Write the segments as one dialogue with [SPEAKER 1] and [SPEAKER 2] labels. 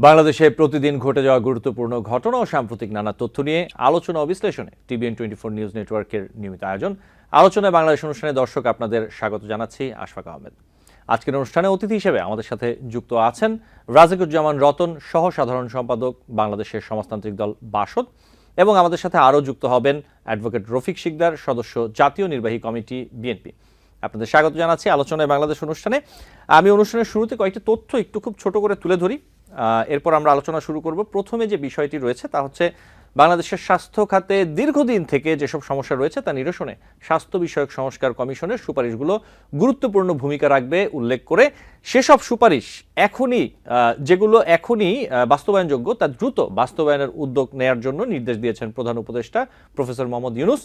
[SPEAKER 1] বাংলাদেশে প্রতিদিন ঘটে যাওয়া গুরুত্বপূর্ণ ঘটনা ও সাম্প্রতিক নানা তথ্য নিয়ে আলোচনা ও বিশ্লেষণে TVN24 নিউজ নেটওয়ার্কের নিয়মিত আয়োজন আলোচনায় বাংলাদেশ অনুষ্ঠানে দর্শক আপনাদের স্বাগত জানাচ্ছি আশফাক আহমেদ। আজকের অনুষ্ঠানে অতিথি হিসেবে আমাদের সাথে যুক্ত আছেন রাজিকুজ্জামান রতন, সহ সাধারণ সম্পাদক, বাংলাদেশের সমাজতান্ত্রিক দল বাসদ, এবং আমাদের সাথে আরও যুক্ত হবেন অ্যাডভোকেট রফিক শিকদার, সদস্য, জাতীয় নির্বাহী কমিটি, বিএনপি। আপনাদের স্বাগত জানাচ্ছি আলোচনায় বাংলাদেশ অনুষ্ঠানে। আমি অনুষ্ঠানের শুরুতে কয়েকটি তথ্য একটু খুব ছোট করে তুলে ধরি, এরপর আমরা আলোচনা শুরু করব। প্রথমে যে বিষয়টি রয়েছে তা হচ্ছে বাংলাদেশের স্বাস্থ্য খাতে দীর্ঘদিন থেকে যেসব সমস্যা রয়েছে তা নিরসনে স্বাস্থ্য বিষয়ক সংস্কার কমিশনের সুপারিশগুলো গুরুত্বপূর্ণ ভূমিকা রাখবে উল্লেখ করে সেসব সুপারিশ যেগুলো এখনই বাস্তবায়নযোগ্য তা দ্রুত বাস্তবায়নের উদ্যোগ নেয়ার জন্য নির্দেশ দিয়েছেন প্রধান উপদেষ্টা প্রফেসর মোহাম্মদ ইউনূস।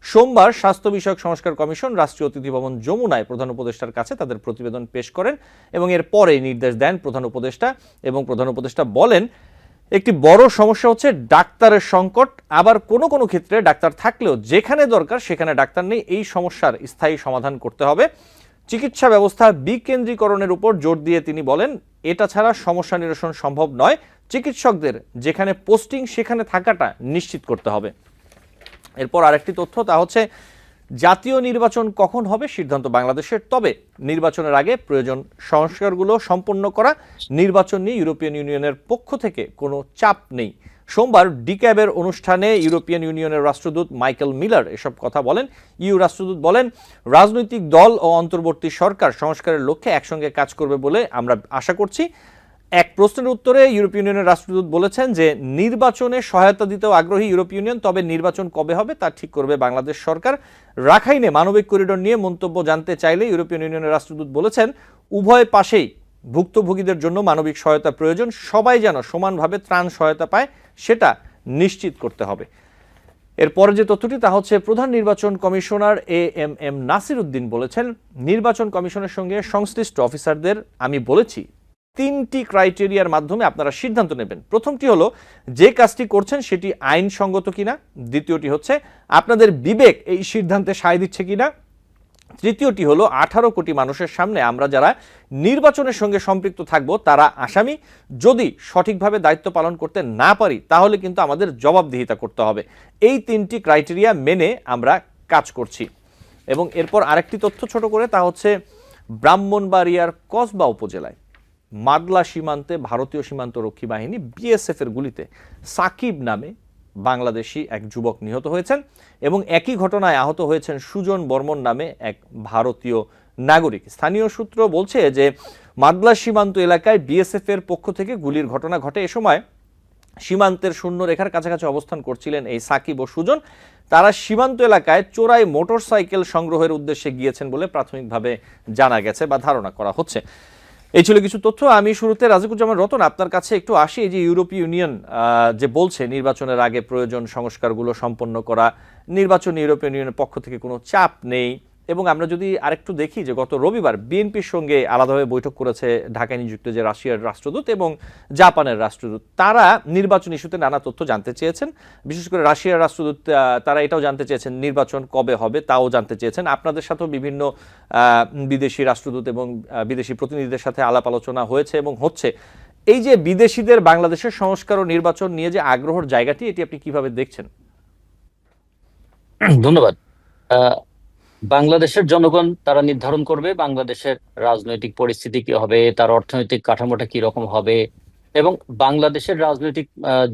[SPEAKER 1] সোমবার স্বাস্থ্য বিষয়ক সংস্কার কমিশন রাষ্ট্রীয় অতিথি ভবন যমুনায় প্রধান উপদেষ্টার কাছে তাদের প্রতিবেদন পেশ করেন এবং এর পরেই নির্দেশ দেন প্রধান উপদেষ্টা। এবং প্রধান উপদেষ্টা বলেন, একটি বড় সমস্যা হচ্ছে ডাক্তারের সংকট। আবার কোনো কোনো ক্ষেত্রে ডাক্তার থাকলেও যেখানে দরকার সেখানে ডাক্তার নেই। এই সমস্যার স্থায়ী সমাধান করতে হবে। চিকিৎসা ব্যবস্থা বিকেন্দ্রীকরণের উপর জোর দিয়ে তিনি বলেন, এটা ছাড়া সমস্যা নিরসন সম্ভব নয়। চিকিৎসকদের যেখানে পোস্টিং সেখানে থাকাটা নিশ্চিত করতে হবে। এরপর আরেকটি তথ্য, তা হচ্ছে জাতীয় নির্বাচন কখন হবে সিদ্ধান্ত বাংলাদেশের, তবে নির্বাচনের আগে প্রয়োজন সংস্কারগুলো সম্পন্ন করা। নির্বাচন নিয়ে ইউরোপিয়ান ইউনিয়নের পক্ষ থেকে কোনো চাপ নেই। সোমবার ডিক্যাবের অনুষ্ঠানে ইউরোপিয়ান ইউনিয়নের রাষ্ট্রদূত মাইকেল মিলার এসব কথা বলেন। রাষ্ট্রদূত বলেন, রাজনৈতিক দল ও অন্তর্বর্তী সরকার সংস্কারের লক্ষ্যে একসঙ্গে কাজ করবে বলে আমরা আশা করছি। এক প্রশ্নের উত্তরে ইউরোপীয় ইউনিয়নের রাষ্ট্রদূত বলেছেন যে নির্বাচনে সহায়তা দিতেও আগ্রহী ইউরোপীয় ইউনিয়ন, তবে নির্বাচন কবে হবে তা ঠিক করবে বাংলাদেশ সরকার। রাখাইনে মানবিক করিডোর নিয়ে মন্তব্য জানতে চাইলে ইউরোপীয় ইউনিয়নের রাষ্ট্রদূত বলেছেন, উভয় পাশেই ভুক্তভোগীদের জন্য মানবিক সহায়তা প্রয়োজন, সবাই যেন সমানভাবে ত্রাণ সহায়তা পায় সেটা নিশ্চিত করতে হবে। এরপরে যে তথ্যটি তা হচ্ছে প্রধান নির্বাচন কমিশনার AMM নাসির উদ্দিন বলেছেন, নির্বাচন কমিশনের সঙ্গে সংশ্লিষ্ট অফিসারদের আমি বলেছি 3টি ক্রাইটেরিয়ার মাধ্যমে আপনারা সিদ্ধান্ত নেবেন। প্রথমটি হলো যে কাজটি করছেন সেটি আইনসঙ্গত কিনা, দ্বিতীয়টি হচ্ছে আপনাদের বিবেক এই সিদ্ধান্তে সায় দিচ্ছে কিনা, তৃতীয়টি হলো 18 কোটি মানুষের সামনে আমরা যারা নির্বাচনের সঙ্গে সম্পৃক্ত থাকব তারা আসামি। যদি সঠিকভাবে দায়িত্ব পালন করতে না পারি তাহলে কিন্তু আমাদের জবাবদিহিতা করতে হবে। এই 3টি ক্রাইটেরিয়া মেনে আমরা কাজ করছি। এবং এরপর আরেকটি তথ্য ছোট করে, তা হচ্ছে ব্রাহ্মণবাড়িয়ার কসবা উপজেলায় মাদলা সীমান্তে ভারতীয় সীমান্ত রক্ষী বাহিনী BSF এর গুলিতে সাকিব নামে বাংলাদেশি এক যুবক নিহত হয়েছেন এবং একই ঘটনায় আহত হয়েছেন সুজন বর্মন নামে এক ভারতীয় নাগরিক। স্থানীয় সূত্র বলছে যে মাদলা সীমান্ত এলাকায় BSF এর পক্ষ থেকে গুলির ঘটনা ঘটে। এ সময় সীমান্তের শূন্যরেখার কাছাকাছি অবস্থান করছিলেন এই সাকিব ও সুজন। তারা সীমান্ত এলাকায় চোরাই মোটরসাইকেল সংগ্রহের উদ্দেশ্যে গিয়েছেন বলে প্রাথমিকভাবে জানা গেছে বা ধারণা করা হচ্ছে। এই ছিল কিছু তথ্য। আমি শুরুতে রাজিকুজ্জামান রতন আপনার কাছে একটু আসি। এই যে ইউরোপীয় ইউনিয়ন যে বলছে নির্বাচনের আগে প্রয়োজন সংস্কারগুলো সম্পন্ন করা, নির্বাচন ইউরোপীয় ইউনিয়নের পক্ষ থেকে কোনো চাপ নেই, এবং আমরা যদি আরেকটু দেখি যে গত রবিবার বিএনপির সঙ্গে আলাদাভাবে বৈঠক করেছে ঢাকায় নিযুক্ত যে রাশিয়ার রাষ্ট্রদূত এবং জাপানের রাষ্ট্রদূত, তারা নির্বাচন ইস্যুতে নানা তথ্য জানতে চেয়েছেন। বিশেষ করে রাশিয়ার রাষ্ট্রদূত তারা এটাও জানতে চেয়েছেন নির্বাচন কবে হবে তাও জানতে চেয়েছেন। আপনাদের সাথেও বিভিন্ন বিদেশি রাষ্ট্রদূত এবং বিদেশি প্রতিনিধিদের সাথে আলাপ আলোচনা হয়েছে এবং হচ্ছে। এই যে বিদেশিদের বাংলাদেশের সংস্কার ও নির্বাচন নিয়ে যে আগ্রহের জায়গাটি, এটি আপনি কিভাবে দেখছেন?
[SPEAKER 2] ধন্যবাদ। বাংলাদেশের জনগণ তারা নির্ধারণ করবে বাংলাদেশের রাজনৈতিক পরিস্থিতি কি হবে, তার অর্থনৈতিক কাঠামোটা কি রকম হবে, এবং বাংলাদেশের রাজনৈতিক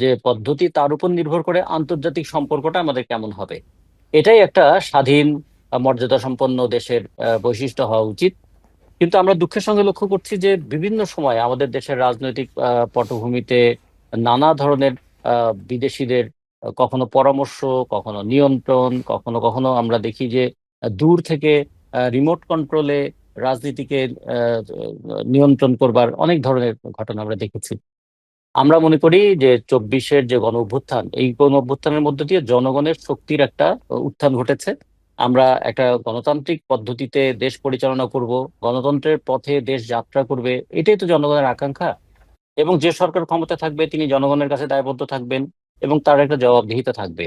[SPEAKER 2] যে পদ্ধতি তার উপর নির্ভর করে আন্তর্জাতিক সম্পর্কটা আমাদের কেমন হবে। এটাই একটা স্বাধীন মর্যাদা সম্পন্ন দেশের বৈশিষ্ট্য হওয়া উচিত। কিন্তু আমরা দুঃখের সঙ্গে লক্ষ্য করছি যে বিভিন্ন সময় আমাদের দেশের রাজনৈতিক পটভূমিতে নানা ধরনের বিদেশিদের কখনো পরামর্শ, কখনো নিয়ন্ত্রণ, কখনো কখনো আমরা দেখি যে দূর থেকে রিমোট কন্ট্রোলে রাজনীতিকে নিয়ন্ত্রণ করবার অনেক ধরনের ঘটনা আমরা দেখেছি। আমরা মনে করি যে 24-এর যে গণ অভ্যুত্থান, এই গণ অভ্যুত্থানের মধ্য দিয়ে জনগণের শক্তির একটা উত্থান ঘটেছে। আমরা একটা গণতান্ত্রিক পদ্ধতিতে দেশ পরিচালনা করব, গণতন্ত্রের পথে দেশ যাত্রা করবে, এটাই তো জনগণের আকাঙ্ক্ষা। এবং যে সরকার ক্ষমতা থাকবে তিনি জনগণের কাছে দায়বদ্ধ থাকবেন এবং তার একটা জবাবদিহিতা থাকবে।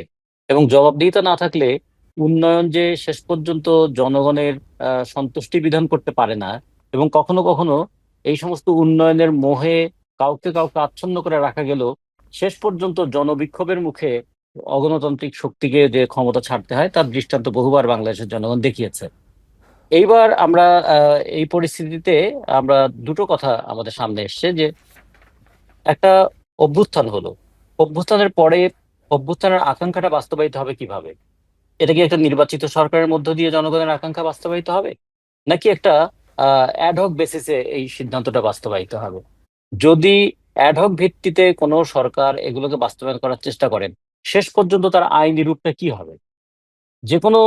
[SPEAKER 2] এবং জবাবদিহিতা না থাকলে উন্নয়ন যে শেষ পর্যন্ত জনগণের সন্তুষ্টি বিধান করতে পারে না, এবং কখনো কখনো এই সমস্ত উন্নয়নের মোহে কাউকে কাউকে আচ্ছন্ন করে রাখা গেল, শেষ পর্যন্ত জনবিক্ষোভের মুখে অগণতান্ত্রিক শক্তিকে যে ক্ষমতা ছাড়তে হয় তার দৃষ্টান্ত বহুবার বাংলাদেশের জনগণ দেখিয়েছে। এইবার আমরা এই পরিস্থিতিতে আমরা দুটো কথা আমাদের সামনে এসছে, যে একটা অভ্যুত্থান হলো, অভ্যুত্থানের পরে অভ্যুত্থানের আকাঙ্ক্ষাটা বাস্তবায়িত হবে কিভাবে? এটা কি একটা নির্বাচিত সরকারের মধ্য দিয়ে জনগণের আকাঙ্ক্ষা বাস্তবায়িত হবে, নাকি একটা অ্যাডহক বেসিসে এই সিদ্ধান্তটা বাস্তবায়িত হবে? যদি অ্যাডহক ভিত্তিতে কোনো সরকার এগুলোকে বাস্তবায়ন করার চেষ্টা করেন, শেষ পর্যন্ত তার আইনি রূপটা কি হবে? যে কোনো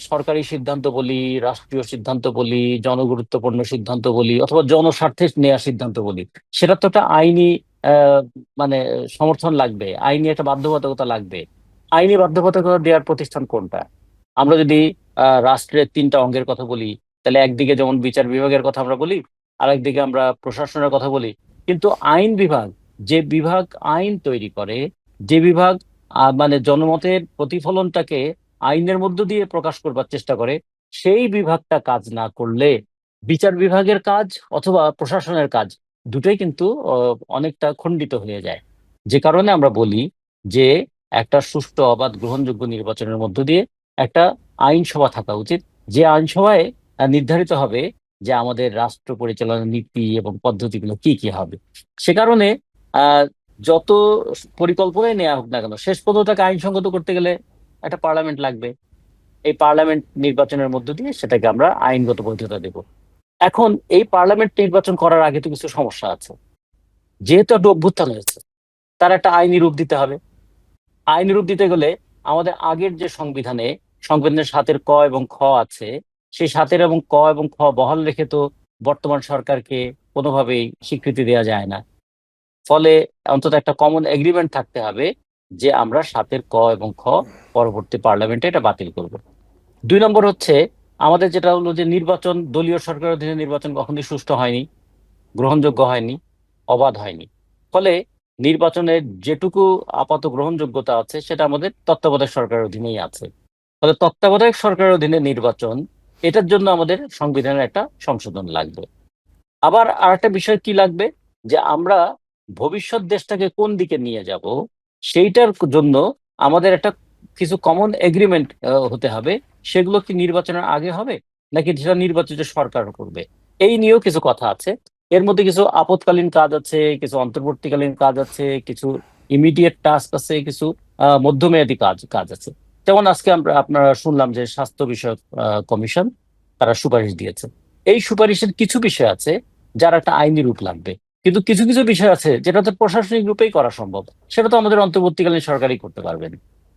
[SPEAKER 2] সরকারি সিদ্ধান্ত বলি, রাষ্ট্রীয় সিদ্ধান্ত বলি, জনগুরুত্বপূর্ণ সিদ্ধান্ত বলি, অথবা জনস্বার্থে নেওয়া সিদ্ধান্ত বলি, সেটা তো একটা আইনি আহ, মানে সমর্থন লাগবে, আইনি একটা বাধ্যবাধকতা লাগবে। আইনি বাধ্যবাধকতা দেওয়ার প্রতিষ্ঠান কোনটা? আমরা যদি রাষ্ট্রের তিনটা অঙ্গের কথা বলি, তাহলে একদিকে যেমন বিচার বিভাগের কথা আমরা বলি, আরেকদিকে আমরা প্রশাসনের কথা বলি, কিন্তু আইন বিভাগ, যে বিভাগ আইন তৈরি করে, যে বিভাগ জনমতের প্রতিফলনটাকে আইনের মধ্য দিয়ে প্রকাশ করবার চেষ্টা করে, সেই বিভাগটা কাজ না করলে বিচার বিভাগের কাজ অথবা প্রশাসনের কাজ দুটোই কিন্তু অনেকটা খণ্ডিত হয়ে যায়। যে কারণে আমরা বলি যে একটা সুষ্ঠু, অবাধ, গ্রহণযোগ্য নির্বাচনের মধ্য দিয়ে একটা আইনসভা থাকা উচিত, যে আইনসভায় নির্ধারিত হবে যে আমাদের রাষ্ট্র পরিচালনার নীতি এবং পদ্ধতিগুলো কি কি হবে। সে কারণে আহ যত পরিকল্পনাই নেওয়া হোক না কেন, শেষ পর্যন্ত তাকে আইনসঙ্গত করতে গেলে একটা পার্লামেন্ট লাগবে। এই পার্লামেন্ট নির্বাচনের মধ্য দিয়ে সেটাকে আমরা আইনগত বৈধতা দেব। এখন এই পার্লামেন্ট নির্বাচন করার আগে তো কিছু সমস্যা আছে। যেহেতু একটা অভ্যুত্থান হয়েছে, তার একটা আইনি রূপ দিতে হবে। আইনি রূপ দিতে গেলে আমাদের আগের যে সংবিধানের 7 ক এবং খ আছে, সেই 7 এবং ক এবং খ বহাল রেখে তো বর্তমান সরকারকে কোনোভাবেই স্বীকৃতি দেওয়া যায় না। ফলে অন্তত একটা কমন এগ্রিমেন্ট থাকতে হবে যে আমরা 7 ক এবং খ পরবর্তী পার্লামেন্টে এটা বাতিল করব। 2 নম্বর হচ্ছে আমাদের যেটা হলো যে নির্বাচন, দলীয় সরকারের অধীনে নির্বাচন কখনোই সুষ্ঠু হয়নি, গ্রহণযোগ্য হয়নি, অবাধ হয়নি। ফলে নির্বাচনের যেটুকু আপাত গ্রহণযোগ্যতা আছে সেটা আমাদের তত্ত্বাবধায়ক সরকারের অধীনেই আছে। ফলে তত্ত্বাবধায়ক সরকারের অধীনে নির্বাচন, এটার জন্য আমাদের সংবিধানের একটা সংশোধন লাগবে। আবার আরেকটা বিষয় কি লাগবে, যে আমরা ভবিষ্যৎ দেশটাকে কোন দিকে নিয়ে যাব, সেইটার জন্য আমাদের একটা কিছু কমন এগ্রিমেন্ট হতে হবে। সেগুলো কি নির্বাচনের আগে হবে, নাকি সেটা নির্বাচিত সরকার করবে? এই নিয়েও কিছু কথা আছে। এর মধ্যে কিছু আপৎকালীন কাজ আছে, কিছু অন্তর্বর্তীকালীন কাজ আছে, কিছু ইমিডিয়েট টাস্ক আছে, কিছু মধ্যমেয়াদী কাজ কাজ আছে। যেমন আজকে আপনারা শুনলাম যে স্বাস্থ্য বিষয়ক কমিশন তারা সুপারিশ দিয়েছে। এই সুপারিশের কিছু বিষয় আছে যার একটা আইনি রূপ লাগবে, কিন্তু কিছু কিছু বিষয় আছে যেটা তো প্রশাসনিক রূপেই করা সম্ভব, সেটা তো আমাদের অন্তর্বর্তীকালীন সরকারই করতে পারবেন।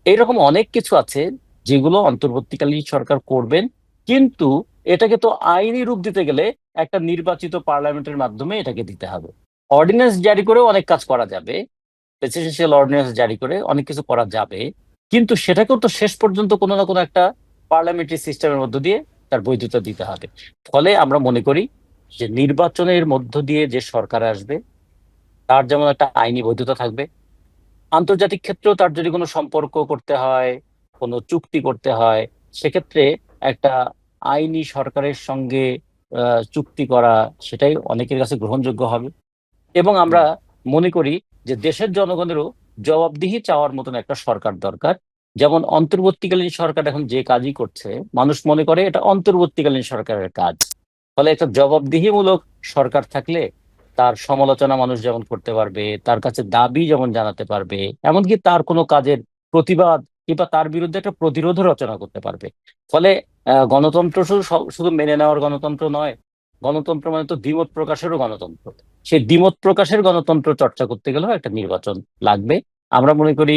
[SPEAKER 2] এইরকম অনেক কিছু আছে যেগুলো অন্তর্বর্তীকালীন সরকার করবেন, কিন্তু এটাকে তো আইনি রূপ দিতে গেলে একটা নির্বাচিত পার্লামেন্টের মাধ্যমে এটাকে দিতে হবে। অর্ডিন্যান্স জারি করেও অনেক কাজ করা যাবে, প্রেসিডেন্সিয়াল অর্ডিন্যান্স জারি করে অনেক কিছু করা যাবে, কিন্তু সেটাকেও তো শেষ পর্যন্ত কোনো না কোনো একটা পার্লামেন্টারি সিস্টেমের মধ্য দিয়ে তার বৈধতা দিতে হবে। ফলে আমরা মনে করি যে নির্বাচনের মধ্য দিয়ে যে সরকার আসবে তার যেমন একটা আইনি বৈধতা থাকবে, আন্তর্জাতিক ক্ষেত্রেও তার যদি কোনো সম্পর্ক করতে হয়, কোনো চুক্তি করতে হয়, সেক্ষেত্রে একটা আইনি সরকারের সঙ্গে চুক্তি করা, সেটাই অনেকের কাছে গ্রহণযোগ্য হবে। এবং আমরা মনে করি যে দেশের জনগণেরও জবাবদিহি চাওয়ার মতন একটা সরকার দরকার। যেমন অন্তর্বর্তীকালীন সরকার এখন যে কাজই করছে, মানুষ মনে করে এটা অন্তর্বর্তীকালীন সরকারের কাজ। ফলে একটা জবাবদিহিমূলক সরকার থাকলে তার সমালোচনা মানুষ যেমন করতে পারবে, তার কাছে দাবি যেমন জানাতে পারবে, এমনকি তার কোনো কাজের প্রতিবাদ কিংবা তার বিরুদ্ধে একটা প্রতিরোধ রচনা করতে পারবে। ফলে গণতন্ত্র শুধু শুধু মেনে নেওয়ার গণতন্ত্র নয়, গণতন্ত্র মানে তো দ্বিমত প্রকাশেরও গণতন্ত্র। সেই দ্বিমত প্রকাশের গণতন্ত্র চর্চা করতে গেলেও একটা নির্বাচন লাগবে। আমরা মনে করি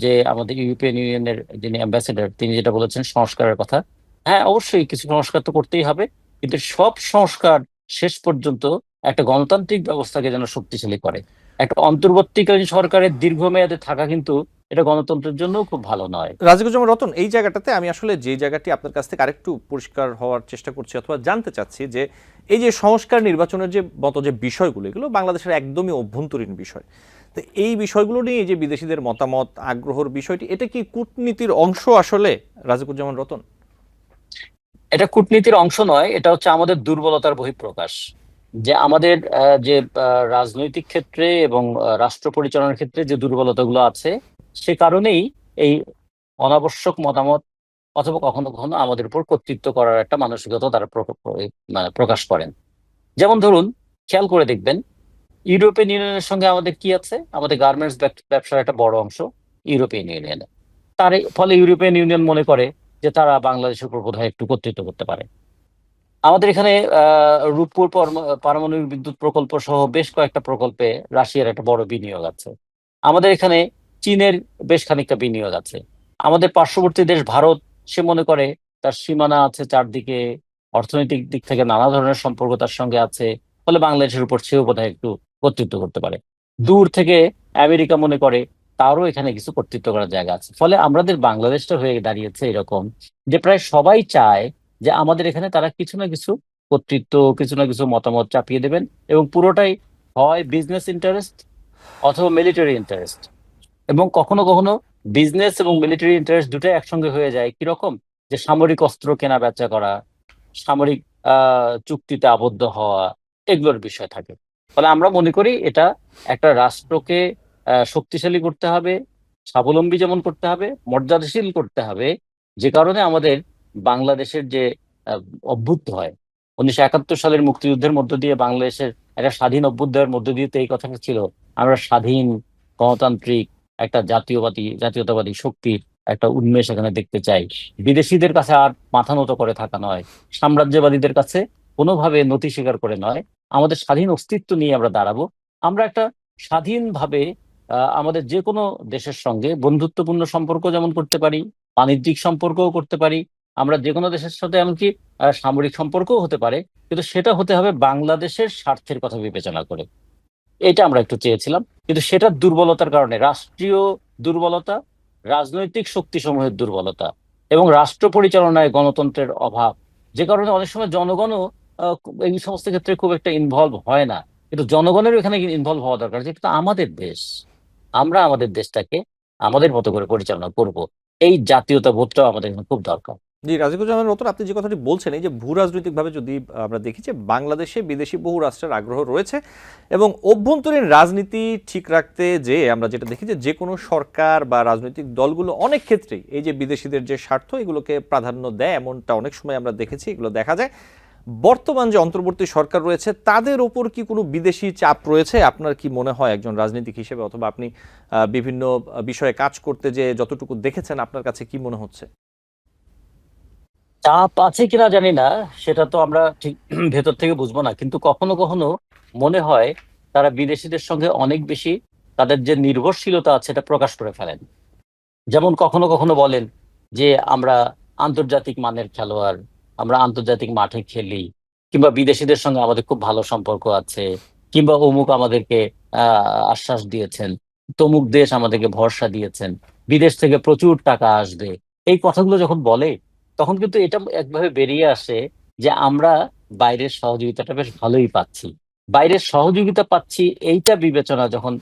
[SPEAKER 2] যে আমাদের ইউরোপিয়ান ইউনিয়নের যিনি অ্যাম্বাসেডর তিনি যেটা বলেছেন সংস্কারের কথা, হ্যাঁ অবশ্যই কিছু সংস্কার তো করতেই হবে, কিন্তু সব সংস্কার শেষ পর্যন্ত একটা গণতান্ত্রিক ব্যবস্থাকে যেন শক্তিশালী করে। একটা অন্তর্বর্তীকালীন সরকারের দীর্ঘমেয়াদে থাকা কিন্তু এটা গণতন্ত্রের জন্য খুব ভালো নয়।
[SPEAKER 1] রাজিকুজ্জামান রতন, এই জায়গাটাতে আমি আসলে যে জায়গাটি আপনার কাছ থেকে আরেকটু পরিষ্কার হওয়ার চেষ্টা করছি অথবা জানতে চাচ্ছি যে এই যে সংস্কার নির্বাচনের যে মতো যে বিষয়গুলো, এগুলো বাংলাদেশের একদমই অভ্যন্তরীণ বিষয়। তো এই বিষয়গুলো নিয়ে যে বিদেশিদের মতামত, আগ্রহের বিষয়টি, এটা কি কূটনীতির অংশ আসলে, রাজিকুজ্জামান রতন?
[SPEAKER 2] এটা কূটনীতির অংশ নয়, এটা হচ্ছে আমাদের দুর্বলতার বহিঃপ্রকাশ। যে আমাদের যে রাজনৈতিক ক্ষেত্রে এবং রাষ্ট্র পরিচালনার ক্ষেত্রে যে দুর্বলতাগুলো আছে, সে কারণেই এই অনাবশ্যক মতামত অথবা কখনো কখনো আমাদের উপর কর্তৃত্ব করার একটা মানসিকতা তারা মানে প্রকাশ করেন। যেমন ধরুন, খেয়াল করে দেখবেন, ইউরোপিয়ান ইউনিয়নের সঙ্গে আমাদের কি আছে? আমাদের গার্মেন্টস ব্যবসার একটা বড় অংশ ইউরোপিয়ান ইউনিয়নে। ফলে ইউরোপিয়ান ইউনিয়ন মনে করে যে তারা বাংলাদেশের উপর বোধহয় একটু কর্তৃত্ব করতে পারে। আমাদের এখানে রূপপুর পারমাণবিক বিদ্যুৎ প্রকল্প সহ বেশ কয়েকটা প্রকল্পে রাশিয়ার একটা বড় বিনিয়োগ আছে। আমাদের এখানে চীনের বেশ খানিকটা বিনিয়োগ আছে। আমাদের পার্শ্ববর্তী দেশ ভারত, সে মনে করে তার সীমানা আছে চারদিকে, অর্থনৈতিক দিক থেকে নানা ধরনের সম্পর্ক তার সঙ্গে আছে, ফলে বাংলাদেশের উপর সেও বোধহয় একটু কর্তৃত্ব করতে পারে। দূর থেকে আমেরিকা মনে করে তারও এখানে কিছু কর্তৃত্ব করার জায়গা আছে। ফলে আমাদের বাংলাদেশটা হয়ে দাঁড়িয়েছে এরকম যে প্রায় সবাই চায় যে আমাদের এখানে তারা কিছু না কিছু কর্তৃত্ব, কিছু না কিছু মতামত চাপিয়ে দেবেন, এবং পুরোটাই হয় বিজনেস ইন্টারেস্ট অথবা মিলিটারি ইন্টারেস্ট। এবং কখনো কখনো বিজনেস এবং মিলিটারি ইন্টারেস্ট দুটাই একসঙ্গে হয়ে যায়। কিরকম? যে সামরিক অস্ত্র কেনা বেচা করা, সামরিক চুক্তিতে আবদ্ধ হওয়া, এগুলোর বিষয় থাকে। ফলে আমরা মনে করি এটা একটা রাষ্ট্রকে শক্তিশালী করতে হবে, স্বাবলম্বী যেমন করতে হবে, মর্যাদাশীল করতে হবে। যে কারণে আমাদের বাংলাদেশের যে আহ, অভ্যুদয়, 1971 সালের মুক্তিযুদ্ধের মধ্য দিয়ে বাংলাদেশের একটা স্বাধীন অভ্যুদয়ের মধ্য দিয়ে তো এই কথাটা ছিল, আমরা স্বাধীন গণতান্ত্রিক একটা জাতীয়তাবাদী শক্তির একটা উন্মেষ এখানে দেখতে চাই। বিদেশিদের কাছে আর মাথা নত করে থাকা নয়, সাম্রাজ্যবাদীদের কাছে কোনোভাবে নতি স্বীকার করে নয়, আমাদের স্বাধীন অস্তিত্ব নিয়ে আমরা দাঁড়াবো। আমরা একটা স্বাধীনভাবে আমাদের যে কোনো দেশের সঙ্গে বন্ধুত্বপূর্ণ সম্পর্ক যেমন করতে পারি, বাণিজ্যিক সম্পর্কও করতে পারি, আমরা যে কোনো দেশের সাথে এমনকি সামরিক সম্পর্কও হতে পারে, কিন্তু সেটা হতে হবে বাংলাদেশের স্বার্থের কথা বিবেচনা করে। এটা আমরা একটু চেয়েছিলাম, কিন্তু সেটার দুর্বলতার কারণে, রাষ্ট্রীয় দুর্বলতা, রাজনৈতিক শক্তিসমূহের দুর্বলতা এবং রাষ্ট্র পরিচালনায় গণতন্ত্রের অভাব, যে কারণে অনেক সময় জনগণও এই সমস্ত ক্ষেত্রে খুব একটা ইনভলভ হয় না। কিন্তু জনগণেরও এখানে ইনভলভ হওয়া দরকার, যেহেতু আমাদের দেশ, আমরা আমাদের দেশটাকে আমাদের মতো করে পরিচালনা করব। এই জাতীয়তা বোধটাও আমাদের এখানে খুব দরকার।
[SPEAKER 1] জি, রাজিকুজ্জামান রতন, আপনি যে কথাটি বলছেন, এই যে ভূ রাজনৈতিকভাবে যদি আমরা দেখি যে বাংলাদেশে বিদেশি বহু রাষ্ট্রের আগ্রহ রয়েছে, এবং অভ্যন্তরীণ রাজনীতি ঠিক রাখতে যে আমরা যেটা দেখি যে যে কোনো সরকার বা রাজনৈতিক দলগুলো অনেক ক্ষেত্রেই এই যে বিদেশিদের যে স্বার্থ এগুলোকে প্রাধান্য দেয়, এমনটা অনেক সময় আমরা দেখেছি, এগুলো দেখা যায়। বর্তমান যে অন্তর্বর্তী সরকার রয়েছে তাদের ওপর কি কোনো বিদেশি চাপ রয়েছে? আপনার কি মনে হয় একজন রাজনীতিক হিসেবে, অথবা আপনি বিভিন্ন বিষয়ে কাজ করতে যে যতটুকু দেখেছেন, আপনার কাছে কি মনে হচ্ছে?
[SPEAKER 2] চাপ আছে কিনা জানি না, সেটা তো আমরা ঠিক ভেতর থেকে বুঝবো না, কিন্তু কখনো কখনো মনে হয় তারা বিদেশিদের সঙ্গে অনেক বেশি তাদের যে নির্ভরশীলতা আছে এটা প্রকাশ করে ফেলেন। যেমন কখনো কখনো বলেন যে আমরা আন্তর্জাতিক মানের খেলোয়াড়, আমরা আন্তর্জাতিক মাঠে খেলি, কিংবা বিদেশিদের সঙ্গে আমাদের খুব ভালো সম্পর্ক আছে, কিংবা অমুক আমাদেরকে আশ্বাস দিয়েছেন, তমুক দেশ আমাদেরকে ভরসা দিয়েছেন, বিদেশ থেকে প্রচুর টাকা আসবে। এই কথাগুলো যখন বলে, তখন কিন্তু এটা একভাবে বেরিয়ে আসে যে আমরা বাইরের সহযোগিতাটা বেশ ভালোই পাচ্ছি। বাইরের সহযোগিতা পাচ্ছি এইটা বিবেচনা যখন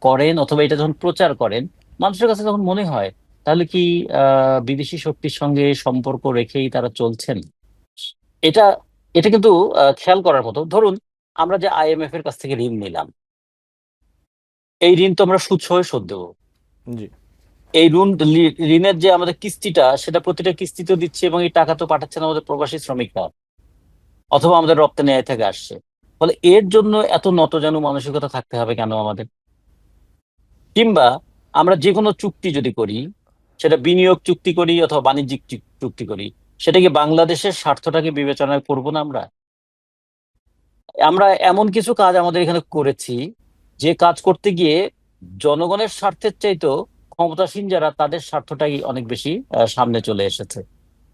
[SPEAKER 2] করেন, অথবা এটা যখন প্রচার করেন, মানুষের কাছে তখন মনে হয় তাহলে কি বিদেশি শক্তির সঙ্গে সম্পর্ক রেখেই তারা চলছেন। এটা এটা কিন্তু খেয়াল করার মতো। ধরুন, আমরা যে আইএমএফ এর কাছ থেকে ঋণ নিলাম, এই ঋণ তো আমরা সুদ সহ শোধ দেবো।
[SPEAKER 1] জি।
[SPEAKER 2] এই ঋণের যে আমাদের কিস্তিটা, সেটা প্রতিটা কিস্তিতে দিচ্ছে, এবং এই টাকা তো পাঠাচ্ছেন আমাদের প্রবাসী শ্রমিকরা, অথবা আমাদের রপ্তানি আয় থেকে আসছে। ফলে এর জন্য এত নতজানু মানসিকতা থাকতে হবে কেন আমাদের? কিংবা আমরা যে কোনো চুক্তি যদি করি, সেটা বিনিয়োগ চুক্তি করি অথবা বাণিজ্যিক চুক্তি করি, সেটা কি বাংলাদেশের স্বার্থটাকে বিবেচনা করব না? আমরা আমরা এমন কিছু কাজ আমাদের এখানে করেছি, যে কাজ করতে গিয়ে জনগণের স্বার্থের চাইতেও ক্ষমতাসীন যারা, তাদের স্বার্থটাই অনেক বেশি সামনে চলে এসেছে।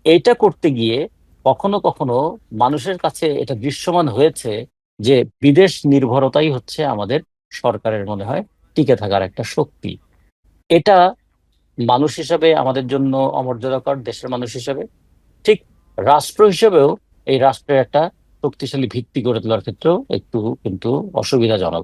[SPEAKER 2] এইটা করতে গিয়ে কখনো কখনো মানুষের কাছে এটা দৃশ্যমান হয়েছে যে বিদেশ নির্ভরতাই হচ্ছে আমাদের সরকারের মনে হয় টিকে থাকার একটা শক্তি। এটা মানুষ হিসাবে আমাদের জন্য অমর্যাদাকর, দেশের মানুষ হিসাবে। ঠিক রাষ্ট্র হিসেবেও এই রাষ্ট্রের একটা শক্তিশালী ভিত্তি গড়ে তোলার ক্ষেত্রেও একটু কিন্তু অসুবিধাজনক।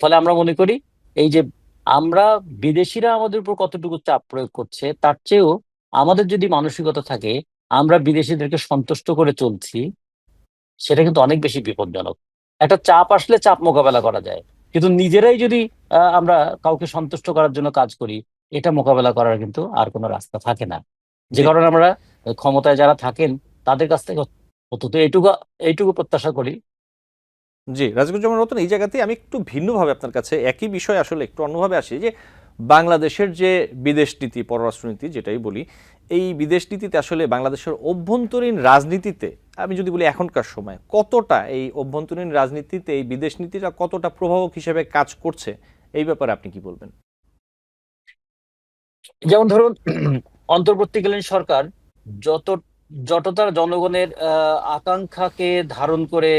[SPEAKER 2] ফলে আমরা মনে করি এই যে আমরা, বিদেশিরা আমাদের উপর কতটুকু চাপ প্রয়োগ করছে তার চেয়েও আমাদের যদি মানসিকতা থাকে আমরা বিদেশিদেরকে সন্তুষ্ট করে চলছি, সেটা কিন্তু অনেক বেশি বিপজ্জনক। একটা চাপ আসলে চাপ মোকাবেলা করা যায়, কিন্তু নিজেরাই যদি আমরা কাউকে সন্তুষ্ট করার জন্য কাজ করি, এটা মোকাবেলা করার কিন্তু আর কোনো রাস্তা থাকে না। যে
[SPEAKER 1] জি
[SPEAKER 2] কারণে আমরা ক্ষমতায় যারা থাকেন তাদের কাছ থেকে অন্তত এইটুকু এইটুকু প্রত্যাশা করি।
[SPEAKER 1] জি, রাজিকুজ্জামান রতন, এই জায়গাতেই আমি একটু ভিন্নভাবে আপনার কাছে একই বিষয় আসলে একটু অন্যভাবে আসি যে বাংলাদেশের যে বিদেশ নীতি, পররাষ্ট্রনীতি যেটাই বলি, এই বিদেশ নীতিতে আসলে বাংলাদেশের অভ্যন্তরীণ রাজনীতিতে আমি যদি বলি এখনকার সময় কতটা এই অভ্যন্তরীণ রাজনীতিতে এই বিদেশ নীতিটা কতটা প্রভাবক হিসেবে কাজ করছে, এই ব্যাপারে আপনি কি বলবেন?
[SPEAKER 2] যেমন ধরুন, অন্তর্বর্তীকালীন সরকার যত যতটা জনগণের আকাঙ্ক্ষাকে ধারণ করে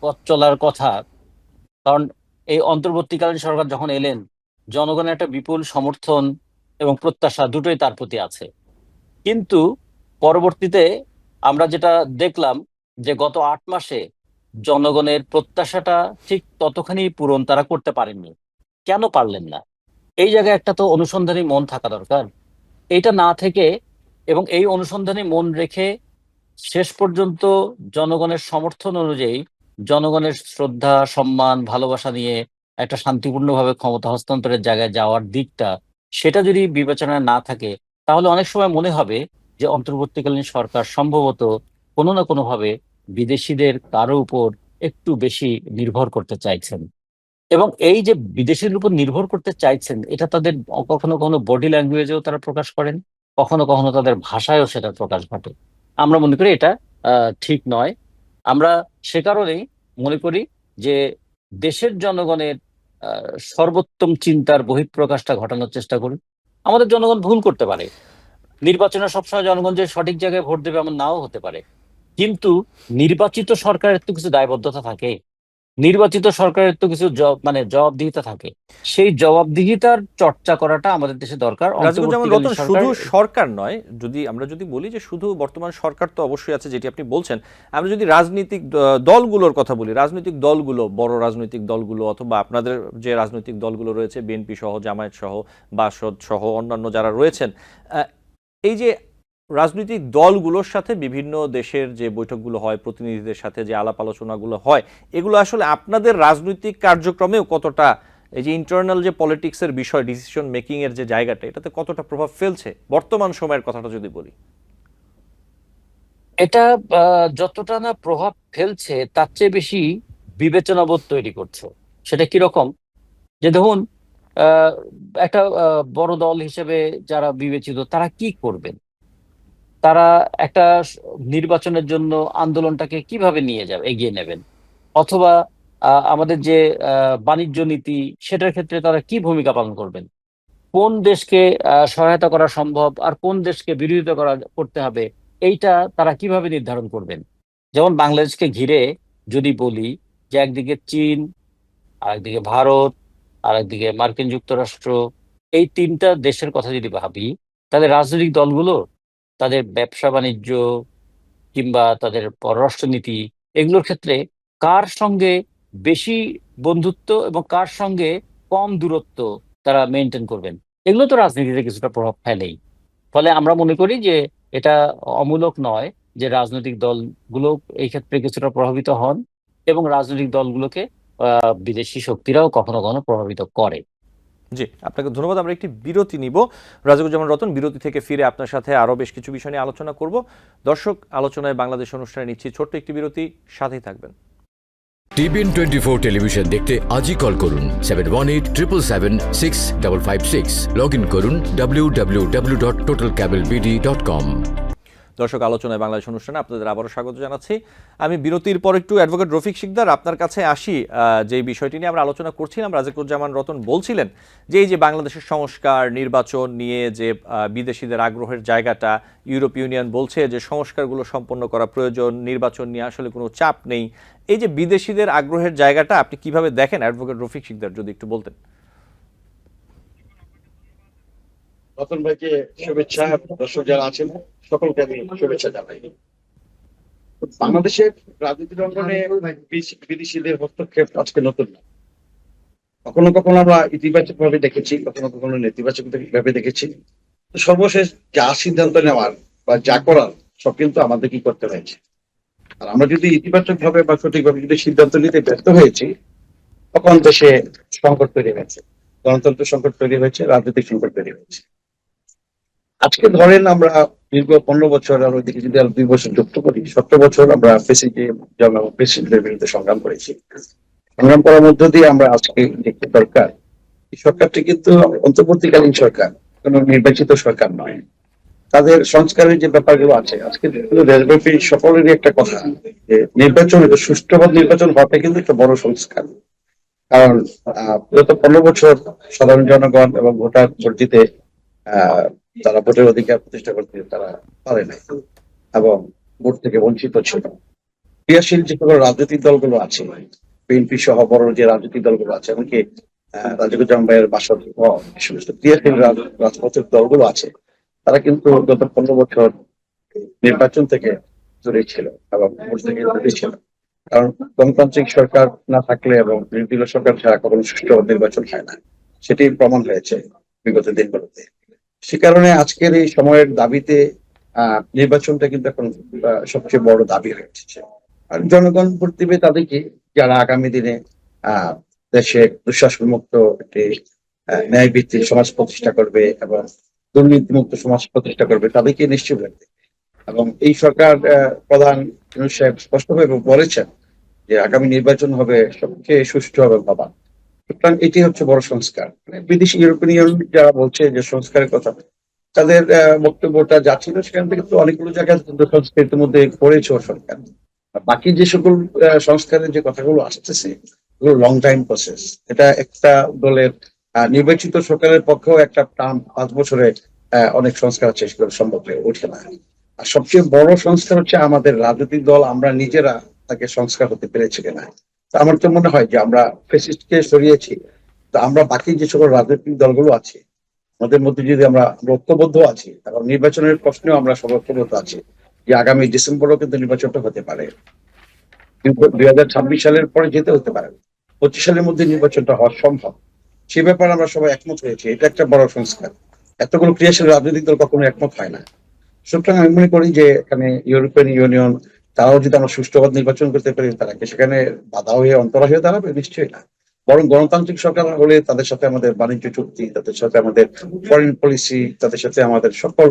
[SPEAKER 2] পথ চলার কথা, কারণ এই অন্তর্বর্তীকালীন সরকার যখন এলেন, জনগণের একটা বিপুল সমর্থন এবং প্রত্যাশা দুটোই তার প্রতি আছে। কিন্তু পরবর্তীতে আমরা যেটা দেখলাম যে গত 8 মাসে জনগণের প্রত্যাশাটা ঠিক ততখানি পূরণ তারা করতে পারেননি। কেন পারলেন না? এই জায়গায় একটা তো অনুসন্ধানী মন থাকা দরকার। এইটা না থেকে এবং এই অনুসন্ধানী মন রেখে শেষ পর্যন্ত জনগণের সমর্থন অনুযায়ী, জনগণের শ্রদ্ধা, সম্মান, ভালোবাসা নিয়ে একটা শান্তিপূর্ণভাবে ক্ষমতা হস্তান্তরের জায়গায় যাওয়ার দিকটা, সেটা যদি বিবেচনায় না থাকে, তাহলে অনেক সময় মনে হবে যে অন্তর্বর্তীকালীন সরকার সম্ভবত কোনো না কোনোভাবে বিদেশিদের কারো উপর একটু বেশি নির্ভর করতে চাইছেন। এবং এই যে বিদেশিদের উপর নির্ভর করতে চাইছেন, এটা তাদের কখনো কখনো বডি ল্যাঙ্গুয়েজেও তারা প্রকাশ করেন, কখনো কখনো তাদের ভাষায়ও সেটা প্রকাশ ঘটে। আমরা মনে করি এটা ঠিক নয়। আমরা সে কারণেই মনে করি যে দেশের জনগণের সর্বোত্তম চিন্তার বহিঃপ্রকাশটা ঘটানোর চেষ্টা করি। আমাদের জনগণ ভুল করতে পারে, নির্বাচনে সবসময় জনগণ যে সঠিক জায়গায় ভোট দেবে এমন নাও হতে পারে, কিন্তু নির্বাচিত সরকারের তো কিছু দায়বদ্ধতা থাকে, নির্বাচিত সরকারের তো কিছু জবাবদিহিতা থাকে। সেই জবাবদিহিতার চর্চা করাটা আমাদের দেশে দরকার।
[SPEAKER 1] রাজিকুজ্জামান
[SPEAKER 2] অন্তর্বর্তীকালীন
[SPEAKER 1] রতন,
[SPEAKER 2] সরকার
[SPEAKER 1] শুধু সরকার নয়, আমরা যদি বলি যে শুধু বর্তমান সরকার তো অবশ্যই আছে যেটি আপনি বলছেন, আমরা যদি রাজনৈতিক দলগুলোর কথা বলি, রাজনৈতিক দলগুলো, বড় রাজনৈতিক দলগুলো অথবা আপনাদের যে রাজনৈতিক দলগুলো রয়েছে, বিএনপি সহ, জামায়াত সহ, বাসদ সহ অন্যান্য যারা রয়েছেন, এই যে রাজনৈতিক দলগুলোর সাথে বিভিন্ন দেশের যে বৈঠকগুলো হয়, প্রতিনিধিদের সাথে যে আলাপ আলোচনাগুলো হয়, এগুলো আসলে আপনাদের রাজনৈতিক কার্যক্রমেও কতটা, এই যে ইন্টারনাল যে পলিটিক্সের বিষয়, ডিসিশন মেকিং এর যে জায়গাটা, এটাতে কতটা প্রভাব ফেলছে বর্তমান সময়ের কথাটা যদি বলি?
[SPEAKER 2] এটা যতটা না প্রভাব ফেলছে, তার চেয়ে বেশি বিবেচনাবোধ তৈরি করছে। সেটা কিরকম? যে ধরুন, আহ, একটা বড় দল হিসেবে যারা বিবেচিত, তারা কি করবেন? তারা একটা নির্বাচনের জন্য আন্দোলনটাকে কিভাবে নিয়ে যাবে, এগিয়ে নেবেন? অথবা আমাদের যে বাণিজ্য নীতি, সেটার ক্ষেত্রে তারা কি ভূমিকা পালন করবেন? কোন দেশকে সহায়তা করা সম্ভব আর কোন দেশকে বিরোধিতা করতে হবে, এইটা তারা কিভাবে নির্ধারণ করবেন? যেমন বাংলাদেশকে ঘিরে যদি বলি, যে একদিকে চীন, আরেকদিকে ভারত, আরেকদিকে মার্কিন যুক্তরাষ্ট্র, এই তিনটা দেশের কথা যদি ভাবি, তাহলে রাজনৈতিক দলগুলো তাদের ব্যবসা বাণিজ্য কিংবা তাদের পররাষ্ট্রনীতি, এগুলোর ক্ষেত্রে কার সঙ্গে বেশি বন্ধুত্ব এবং কার সঙ্গে কম দূরত্ব তারা মেনটেন করবেন, এগুলো তো রাজনীতিতে কিছুটা প্রভাব ফেলেই। ফলে আমরা মনে করি যে এটা অমূলক নয় যে রাজনৈতিক দলগুলো এই ক্ষেত্রে কিছুটা প্রভাবিত হন, এবং রাজনৈতিক দলগুলোকে বিদেশি শক্তিরাও কখনো কখনো প্রভাবিত করে।
[SPEAKER 1] জি, আপনাকে ধন্যবাদ। আমরা একটি বিরতি নিব। রাজিকুজ্জামান রতন, বিরতি থেকে ফিরে আপনার সাথে আরও বেশ কিছু বিষয় নিয়ে আলোচনা করব। দর্শক, আলোচনায় বাংলাদেশ অনুষ্ঠানে নিচ্ছি ছোট্ট একটি বিরতি, সাথেই থাকবেন।
[SPEAKER 3] TBN24 টেলিভিশন দেখতে আজই কল করুন 7187765556। লগ ইন করুন www.totalcablebd.com।
[SPEAKER 1] দর্শক, আলোচনায় বাংলাদেশ অনুষ্ঠানে আপনাদের আবারও স্বাগত জানাচ্ছি। আমি বিরতির পর একটু অ্যাডভোকেট রফিক শিকদার আপনার কাছে আসি। যে বিষয়টি নিয়ে আমরা আলোচনা করছিলাম, রাজিকুজ্জামান রতন বলছিলেন যে এই যে বাংলাদেশের সংস্কার, নির্বাচন নিয়ে যে বিদেশিদের আগ্রহের জায়গাটা, ইউরোপ ইউনিয়ন বলছে যে সংস্কারগুলো সম্পন্ন করা প্রয়োজন, নির্বাচন নিয়ে আসলে কোনো চাপ নেই, এই যে বিদেশিদের আগ্রহের জায়গাটা আপনি কিভাবে দেখেন অ্যাডভোকেট রফিক শিকদার, যদি একটু বলতেন।
[SPEAKER 4] রতন ভাইকে শুভেচ্ছা, দর্শক যারা আছেন সকলকে আমি শুভেচ্ছা জানাই। বাংলাদেশের রাজনীতির অঙ্গনে বিদেশিদের হস্তক্ষেপ আজকে নতুন না। কখনো কখনো আমরা ইতিবাচক ভাবে দেখেছি, কখনো কখনো নেতিবাচক ভাবে দেখেছি। সর্বশেষ যা সিদ্ধান্ত নেওয়ার বা যা করার সব কিন্তু আমাদের কি করতে হয়েছে। আর আমরা যদি ইতিবাচক ভাবে বা সঠিকভাবে যদি সিদ্ধান্ত নিতে ব্যর্থ হয়েছি, তখন দেশে সংকট তৈরি হয়েছে, গণতন্ত্র সংকট তৈরি হয়েছে, রাজনৈতিক সংকট তৈরি হয়েছে। আজকে ধরেন আমরা দীর্ঘ 15 বছর, আর ওইদিকে যদি আর 2 বছর যুক্ত করি, 17 বছর আমরা প্রেসিডেন্টের বিরুদ্ধে সংগ্রাম করেছি। সংগ্রাম করার মধ্য দিয়ে আমরা আজকে দেখতে দরকার, এই সরকারটি কিন্তু অন্তর্বর্তীকালীন সরকার, কোন নির্বাচিত সরকার নয়। তাদের সংস্কারের যে ব্যাপারগুলো আছে, আজকে দেশব্যাপী সকলেরই একটা কথা যে নির্বাচন, সুষ্ঠুভাবে নির্বাচন হওয়াটা কিন্তু একটা বড় সংস্কার। কারণ গত 15 বছর সাধারণ জনগণ এবং ভোটার ভোট দিতে তারা ভোটের অধিকার প্রতিষ্ঠা করতে তারা পারে নাই এবং ভোট থেকে বঞ্চিত ছিল। ক্রিয়াশীল যে সকল রাজনৈতিক দলগুলো আছে, বিএনপি সহ বড় যে রাজনৈতিক দলগুলো আছে, এমনকি রাজিকুজ্জামান ভাইয়ের বাসা সমস্ত ক্রিয়াশীল রাজনৈতিক দলগুলো আছে, তারা কিন্তু গত 15 বছর নির্বাচন থেকে দূরে ছিল এবং ভোট থেকে দূরে ছিল। কারণ গণতান্ত্রিক সরকার না থাকলে এবং নির্দলীয় সরকার ছাড়া কখনো সুষ্ঠু নির্বাচন হয় না, সেটি প্রমাণ হয়েছে বিগত দিনগুলোতে। সে কারণে আজকের এই সময়ের দাবিতে নির্বাচনটা কিন্তু এখন সবচেয়ে বড় দাবি হয়ে উঠেছে। আর জনগণ ভোট দিবে তাদেরকে, যারা আগামী দিনে দেশে দুঃশাসন মুক্ত একটি ন্যায় ভিত্তিক সমাজ প্রতিষ্ঠা করবে এবং দুর্নীতিমুক্ত সমাজ প্রতিষ্ঠা করবে, তাদেরকে নিশ্চিত রাখবে। এবং এই সরকার প্রধান সাহেব স্পষ্টভাবে বলেছেন যে আগামী নির্বাচন হবে সবচেয়ে সুষ্ঠু হবে বাবা। সুতরাং এটি হচ্ছে বড় সংস্কার। বিদেশি ইউরোপিয়ান ইউনিয়ন যারা বলছে যে সংস্কারের কথা, তাদের বক্তব্যটা যা ছিল সেখান থেকে তো অনেকগুলো জায়গায় সংস্কারের মধ্যে করেছে সরকার। বাকি যে সকল সংস্কারের যে কথাগুলো আসতেছে, এগুলো লং টাইম প্রসেস। এটা একটা দলের নির্বাচিত সরকারের পক্ষেও একটা টার্ম 5 বছরে অনেক সংস্কার আছে, সেগুলো সম্ভব হয়ে ওঠে না। আর সবচেয়ে বড় সংস্কার হচ্ছে আমাদের রাজনৈতিক দল, আমরা নিজেরা তাকে সংস্কার হতে পেরেছি কিনা। তো আমার তো মনে হয় যে আমরা ফ্যাসিস্টকে সরিয়েছি, তো আমরা বাকি যে সকল রাজনৈতিক দলগুলো আছে আমাদের মধ্যে যদি আমরা ঐক্যবদ্ধ আছি এবং নির্বাচনের প্রশ্নেও আমরা সব ঐক্যবদ্ধ আছি যে আগামী ডিসেম্বরেও কিন্তু নির্বাচনটা হতে পারে, কিন্তু 2026 সালের পরে যেতে হতে পারে, 25 সালের মধ্যে নির্বাচনটা হওয়া সম্ভব, সে ব্যাপারে আমরা সবাই একমত হয়েছি। এটা একটা বড় সংস্কার। এতগুলো ক্রিয়াশীল রাজনৈতিক দল কখনো একমত হয় না। সুতরাং আমি মনে করি যে এখানে ইউরোপিয়ান ইউনিয়ন তারাও যদি আমরা সুষ্ঠুভাবে নির্বাচন করতে পারি, তারা কি সেখানে বাধা হয়ে অন্তরা হয়ে দাঁড়াবে? নিশ্চয়ই না। বরং গণতান্ত্রিক সরকার হলে তাদের সাথে আমাদের বাণিজ্য চুক্তি, তাদের সাথে আমাদের ফরেন পলিসি, তাদের সাথে আমাদের সকল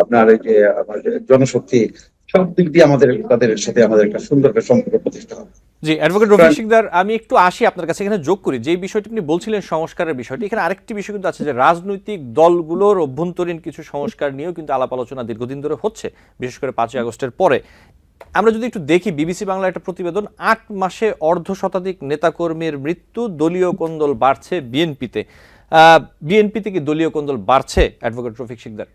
[SPEAKER 4] আপনার এই যে আমাদের জনশক্তি, সব দিক দিয়ে আমাদের তাদের সাথে আমাদের একটা সুন্দর একটা সম্পর্ক প্রতিষ্ঠা হবে।
[SPEAKER 1] জি, অ্যাডভোকেট রফিক শিকদার, আমি একটু আসি আপনার কাছে, এখানে যোগ করি যে বিষয়টি আপনি বলছিলেন সংস্কারের বিষয়টি, এখানে আরেকটি বিষয় কিন্তু আছে যে রাজনৈতিক দলগুলোর অভ্যন্তরীণ কিছু সংস্কার নিয়েও কিন্তু আলাপ আলোচনা দীর্ঘদিন ধরে হচ্ছে, বিশেষ করে 5ই আগস্টের পরে। আমরা যদি একটু দেখি বিবিসি বাংলার একটা প্রতিবেদন, 8 মাসে অর্ধশতাধিক নেতাকর্মীর মৃত্যু, দলীয় কোন্দল বাড়ছে বিএনপিতে। বিএনপিতে কি দলীয় কোন্দল বাড়ছে অ্যাডভোকেট রফিক শিকদার?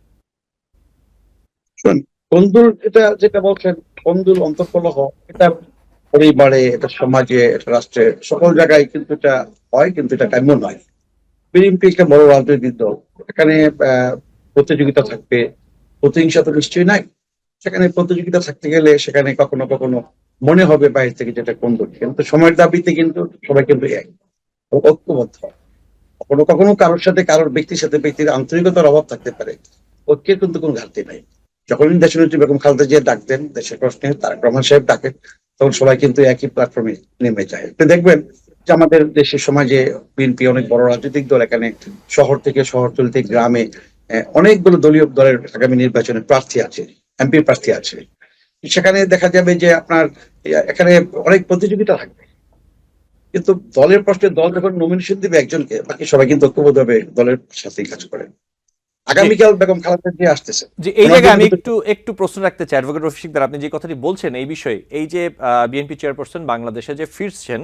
[SPEAKER 4] কোন্দল এটা যেটা বলছেন, কোন্দল অন্তঃকলহ, এটা পরিবারে, এটা সমাজে, এটা রাষ্ট্রে, সকল জায়গায় কিন্তু এটা হয়, কিন্তু এটা কাম্য নয়। বিএনপি একটা বড় রাজনৈতিক দল, এখানে প্রতিযোগিতা থাকবে, প্রতিহিংসা তো নিশ্চয়ই নাই। সেখানে প্রতিযোগিতা থাকতে গেলে সেখানে কখনো কখনো মনে হবে বাইরে থেকে যেটা কোন্দল, কিন্তু সময়ের দাবিতে কিন্তু সবাই কিন্তু এক ঐক্যবদ্ধ। কখনো কখনো কারোর সাথে কারোর ব্যক্তির সাথে ব্যক্তির আন্তরিকতার অভাব থাকতে পারে, ঐক্যের কিন্তু কোনো ঘাটতি নাই। যখন দেশনেত্রী বেগম খালেদা জিয়া ডাক দেন দেশের প্রশ্নে, তারেক রহমান সাহেব ডাকেন, তখন সবাই কিন্তু একই প্ল্যাটফর্মে নেমে যায়। আপনি দেখবেন যে আমাদের দেশের সমাজে বিএনপি অনেক বড় রাজনৈতিক দল, এখানে শহর থেকে শহরতলি, গ্রামে অনেকগুলো দলীয় দলের আগামী নির্বাচনে প্রার্থী আছে, এমপি প্রার্থী আছে। সেখানে দেখা যাবে যে আপনার এখানে অনেক প্রতিযোগিতা থাকবে, কিন্তু দলের প্রশ্নে দল যখন নমিনেশন দিবে একজনকে, বাকি সবাই কিন্তু ঐক্যবদ্ধভাবে দলের সাথেই কাজ করেন। আগামীকাল বেগম খালেদা জিয়া আসতেছে,
[SPEAKER 1] যে এই জায়গায় আমি একটু প্রশ্ন রাখতে চাই অ্যাডভোকেট রফিক শিকদার, আপনি যে কথাটি বলছেন এই বিষয়ে, এই যে বিএনপি চেয়ারপারসন বাংলাদেশে যে ফিরছেন,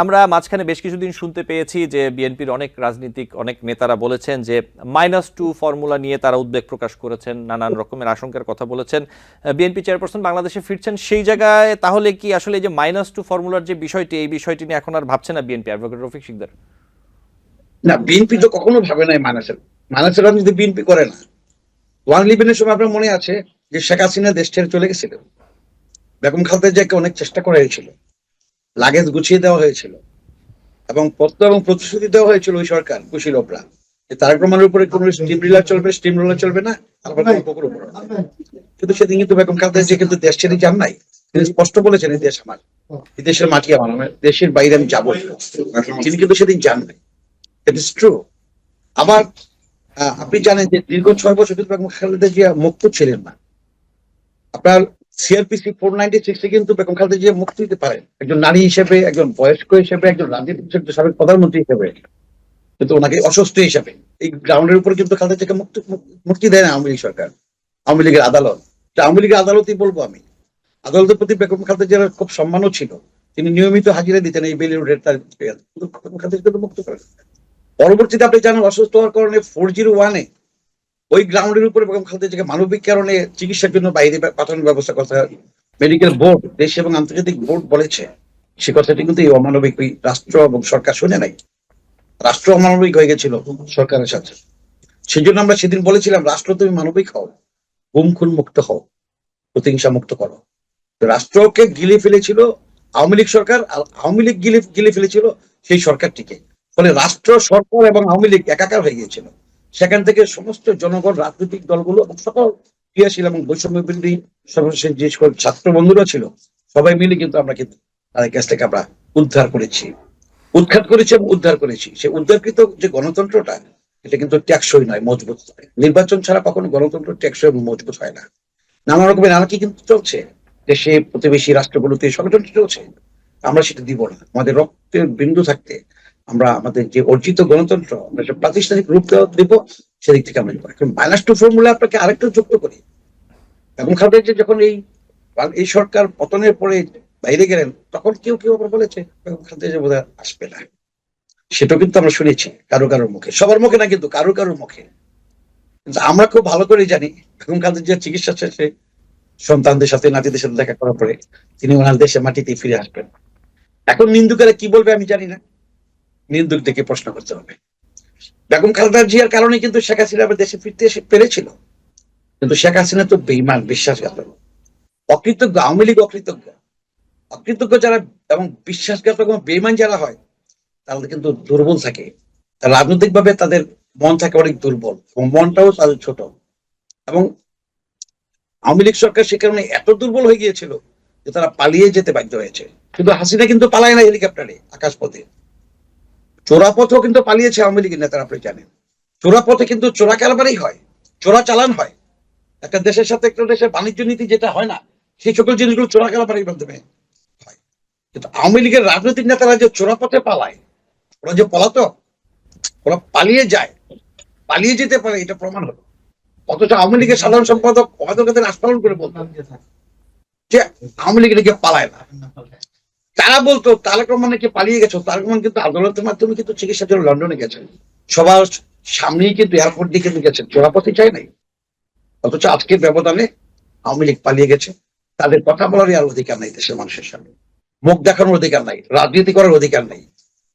[SPEAKER 1] আমরা মাঝখানে বেশ কিছুদিন শুনতে পেয়েছি যে বিএনপির অনেক নেতারা বলেছেন যে -2 ফর্মুলা নিয়ে তারা উদ্বেগ প্রকাশ করেছেন, নানান রকমের আশঙ্কার কথা বলেছেন। বিএনপি চেয়ারপারসন বাংলাদেশে ফিরছেন, সেই জায়গায় তাহলে কি আসলে এই যে -2 ফর্মুলার যে বিষয়টি, এই বিষয়টি নিয়ে এখন আর ভাবছে না বিএনপি, অ্যাডভোকেট রফিক শিকদার?
[SPEAKER 4] না, বিএনপি তো কখনো ভাবে নাই মাইনাসের রাজনীতি বিএনপি করে না। 1-11 সময় আপনার মনে আছে যে শেখ হাসিনা দেশ ছেড়ে চলে গেছিল, বেগম খালেদা জিয়াকে অনেক চেষ্টা করা হয়েছিল, লাগেজ গুছিয়ে দেওয়া হয়েছিল এবং পত্র এবং প্রতিশ্রুতি দেওয়া হয়েছিল ওই সরকার কুশীলভরা যে তারেক রহমানের উপরে কোন স্টিম রোলার চলবে না, আবার কিন্তু সেদিন কিন্তু বেগম খালেদা জিয়া কিন্তু দেশ ছেড়ে যান নাই, তিনি স্পষ্ট বলেছেন এই দেশ আমার, এই দেশের মাটি আমার, আমার দেশের বাইরে আমি যাবো না। তিনি কিন্তু সেদিন যান নাই। It is true. আবার আপনি জানেন যে দীর্ঘ 6 বছর কিন্তু বেগম খালেদা জিয়া মুক্ত ছিলেন না। আপনার সিআরপিসি 496 কিন্তু বেগম খালেদা জিয়া মুক্ত দিতে পারেন একজন নারী হিসেবে, একজন বয়স্ক হিসেবে, একজন রাজনীতিক হিসেবে, সাবেক প্রধানমন্ত্রী হিসেবে, কিন্তু ওনাকে অসুস্থ হিসাবে এই গ্রাউন্ডের উপরে কিন্তু খালেদা জিয়াকে মুক্তি দেয় না আওয়ামী লীগ সরকার, আওয়ামী লীগের আদালত। আওয়ামী লীগের আদালতই বলবো আমি, আদালতের প্রতি বেগম খালেদা জিয়ার খুব সম্মানও ছিল, তিনি নিয়মিত হাজিরা দিতেন এই বেলি রোডের তার বেগম খালেদা জিয়াকে মুক্ত করেন। পরবর্তীতে আপনি জানেন অসুস্থ হওয়ার কারণে 401-এ ওই গ্রাউন্ডের উপরে বেগম খালেদা জিয়াকে মানবিক কারণে চিকিৎসার জন্য বাইরে পাঠানোর ব্যবস্থা করতে হয়। মেডিকেল বোর্ড, দেশ এবং আন্তর্জাতিক বোর্ড বলেছে, সে কথাটি কিন্তু এই অমানবিক ওই রাষ্ট্র এবং সরকার শুনে নাই। রাষ্ট্র অমানবিক হয়ে গেছিল সরকারের সাথে। সেই জন্য আমরা সেদিন বলেছিলাম রাষ্ট্র তুমি মানবিক হও, গুম খুন মুক্ত হও, প্রতিহিংসা মুক্ত করো। রাষ্ট্রকে গিলে ফেলেছিল আওয়ামী লীগ সরকার, আর আওয়ামী লীগ গিলে ফেলেছিল সেই সরকারটিকে। ফলে রাষ্ট্র, সরকার এবং আওয়ামী লীগ একাকার হয়ে গিয়েছিল। সেখান থেকে সমস্ত জনগণ, রাজনৈতিক দলগুলো এবং সকল ক্রিয়াশীল এবং বৈষম্য বিরোধী সর্বশেষ যে সকল ছাত্র বন্ধুরা ছিল, সবাই মিলে কিন্তু আমরা কিন্তু তাদের কাছ থেকে আমরা উদ্ধার করেছি, উৎখাত করেছি এবং উদ্ধার করেছি। সে উদ্ধারকৃত যে গণতন্ত্রটা, এটা কিন্তু টেকসই নয়, মজবুত নয়। নির্বাচন ছাড়া কখনো গণতন্ত্র টেকসই এবং মজবুত হয় না। নানা রকমের নানাকি কিন্তু চলছে দেশে, প্রতিবেশী রাষ্ট্রগুলোতে ষড়যন্ত্র চলছে। আমরা সেটা দিব না। আমাদের রক্তের বিন্দু থাকতে আমরা আমাদের যে অর্জিত গণতন্ত্র আমরা প্রাতিষ্ঠানিক রূপ দিব, সেদিক থেকে আমরা এখন -2 ফর্মুলা আপনাকে আরেকটু যুক্ত করি। এখন খালেদা জিয়া যখন এই সরকার পতনের পরে বাইরে গেলেন, তখন কেউ কেউ আবার বলেছে বেগম খালেদা জিয়া বোধহয় আসবে না। সেটাও কিন্তু আমরা শুনেছি কারো কারোর মুখে, সবার মুখে না কিন্তু কারো কারোর মুখে। কিন্তু আমরা খুব ভালো করে জানি বেগম খালেদা জিয়া চিকিৎসা শেষে সন্তানদের সাথে, নাতিদের সাথে দেখা করার পরে তিনি ওনার দেশে মাটিতে ফিরে আসবেন। এখন নিন্দুকেরা কি বলবে আমি জানি না, নিন্দুকদেরকে প্রশ্ন করতে হবে। বেগম খালেদা জিয়ার কারণে কিন্তু শেখ হাসিনা আবার দেশে ফিরতে পেরেছিল, কিন্তু শেখ হাসিনা তো বেঈমান, বিশ্বাসঘাতক, অকৃতজ্ঞ। আওয়ামী লীগ অকৃতজ্ঞ, অকৃতজ্ঞ যারা এবং বিশ্বাসঘাতক এবং বেঈমান যারা হয়, তারা কিন্তু দুর্বল থাকে। রাজনৈতিক ভাবে তাদের মন থাকে অনেক দুর্বল এবং মনটাও তাদের ছোট। এবং আওয়ামী লীগ সরকার সে কারণে এত দুর্বল হয়ে গিয়েছিল যে তারা পালিয়ে যেতে বাধ্য হয়েছে। কিন্তু হাসিনা কিন্তু পালায় না হেলিকপ্টারে, আকাশপথে। চোরাপথেও কিন্তু পালিয়েছে আওয়ামী লীগের নেতারা, আপনি জানেন। চোরাপথে কিন্তু চোরা কারবারই হয়, চোরা চালান হয়। একটা দেশের সাথে একটা দেশের বাণিজ্য নীতি যেটা হয় না, সেই সকল জিনিসগুলো চোরা কারবারের মাধ্যমে হয়। কিন্তু আওয়ামী লীগের রাজনৈতিক নেতারা যে চোরাপথে পালায়, ওরা যে পলাতক, ওরা পালিয়ে যায়, পালিয়ে যেতে পারে, এটা প্রমাণ হলো। অথচ আওয়ামী লীগের সাধারণ সম্পাদক ওয়াদুল কাদের আস্ফালন করে বলতেন যে আওয়ামী লীগ নাকি পালায় না। তারা বলতো তারেক রহমান নাকি পালিয়ে গেছে। তারেক রহমান কিন্তু আদালতের মাধ্যমে কিন্তু চিকিৎসার জন্য লন্ডনে গেছেন, সবার সামনেই কিন্তু এয়ারপোর্ট দিয়ে কিন্তু গেছেন, চোরাপথে চাই নাই। অথচ আজকের ব্যবধানে আওয়ামী লীগ পালিয়ে গেছে। তাদের কথা বলারই আর অধিকার নাই দেশের মানুষের সামনে, মুখ দেখানোর অধিকার নাই, রাজনীতি করার অধিকার নাই,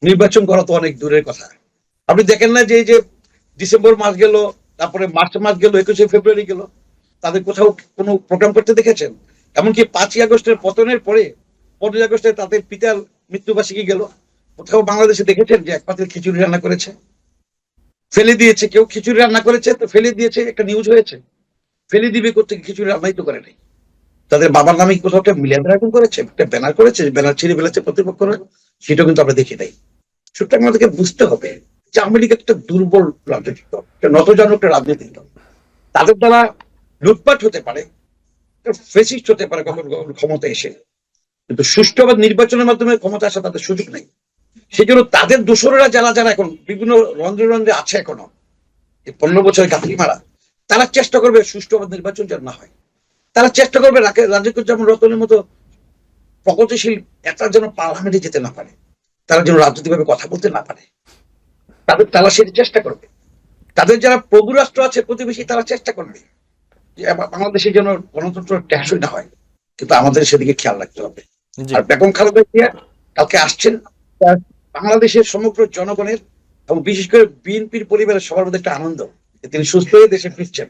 [SPEAKER 4] নির্বাচন করা তো অনেক দূরের কথা। আপনি দেখেন না যে এই যে ডিসেম্বর মাস গেল, তারপরে মার্চ মাস গেল, 21শে ফেব্রুয়ারি গেল, তাদের কোথাও কোনো প্রোগ্রাম করতে দেখেছেন? এমনকি 5ই আগস্টের পতনের পরে 15ই আগস্টে তাদের পিতার মৃত্যুবার্ষিকী গেল, কোথাও বাংলাদেশে দেখেছেন যে এক পাতিল খিচুড়ি রান্না করেছে, ফেলে দিয়েছে? কেউ খিচুড়ি রান্না করেছে তো ফেলে দিয়েছে, একটা নিউজ হয়েছে। ফেলে দিবে করতে, খিচুড়ি রান্নাই তো করে নাই। তাদের বাবার নামে কোথাও একটা মিলিয়ন করেছে, একটা ব্যানার করেছে, ব্যানার ছিঁড়ে ফেলেছে প্রতিপক্ষ, সেটাও কিন্তু আমরা দেখি নাই। সুতরাং আমাদেরকে বুঝতে হবে যে আওয়ামী লীগ একটা দুর্বল রাজনৈতিক দল, একটা নতজানু একটা রাজনৈতিক দল। তাদের দ্বারা লুটপাট হতে পারে, ফেসিস্ট হতে পারে কখন ক্ষমতা এসে, কিন্তু সুষ্ঠু নির্বাচনের মাধ্যমে ক্ষমতা আসা তাদের সুযোগ নেই। সেই জন্য তাদের দোসরেরা যারা যারা এখন বিভিন্ন রন্ধ্রে রন্ধ্রে আছে এখনো, 15 বছরের কাতরি মারা, তারা চেষ্টা করবে সুষ্ঠু নির্বাচন যেন না হয়। তারা চেষ্টা করবে রাজিকুজ্জামান রতনের মতো প্রগতিশীল নেতা যেন পার্লামেন্টে যেতে না পারে, তারা যেন রাজনৈতিকভাবে কথা বলতে না পারে। তারা সেটা চেষ্টা করবে। তাদের যারা প্রভু রাষ্ট্র আছে প্রতিবেশী, তারা চেষ্টা করবে যে বাংলাদেশে যেন গণতন্ত্র টেকসই না হয়। কিন্তু আমাদের সেদিকে খেয়াল রাখতে হবে। আর বেগম খালেদা জিয়া কালকে আসছেন, বাংলাদেশের সমগ্র জনগণের এবং বিশেষ করে বিএনপির পরিবারের সবার মধ্যে একটা আনন্দ, তিনি সুস্থ হয়ে দেশে ফিরছেন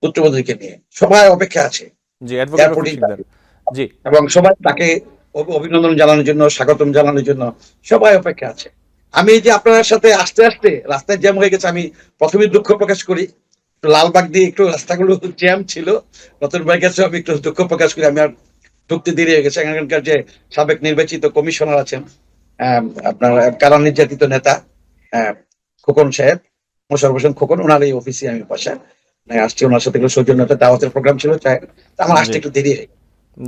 [SPEAKER 4] পুত্রবধূকে নিয়ে। সবাই অপেক্ষা আছে এবং সবাই তাকে অভিনন্দন জানানোর জন্য, স্বাগতম জানানোর জন্য সবাই অপেক্ষা আছে। আমি এই যে আপনার সাথে আস্তে আস্তে রাস্তায় জ্যাম হয়ে গেছে, আমি প্রথমে দুঃখ প্রকাশ করি। লালবাগ দিয়ে একটু রাস্তাগুলো জ্যাম ছিল, রতন ভাই কাছে আমি একটু দুঃখ প্রকাশ করি। আমি আর ঢুকতে দেরি হয়ে গেছে। এখানকার যে সাবেক নির্বাচিত কমিশনার আছেন, আপনার কারা নির্যাতিত নেতা খোকন সাহেব, মোশাররফ হোসেন খোকন, ওনার এই অফিসে আমি বসা আসছি, ওনার সাথে সৌজন্যতা দাওয়াতের প্রোগ্রাম ছিল, আমার আসতে
[SPEAKER 1] জি
[SPEAKER 4] একটু দেরি হয়ে গেছে।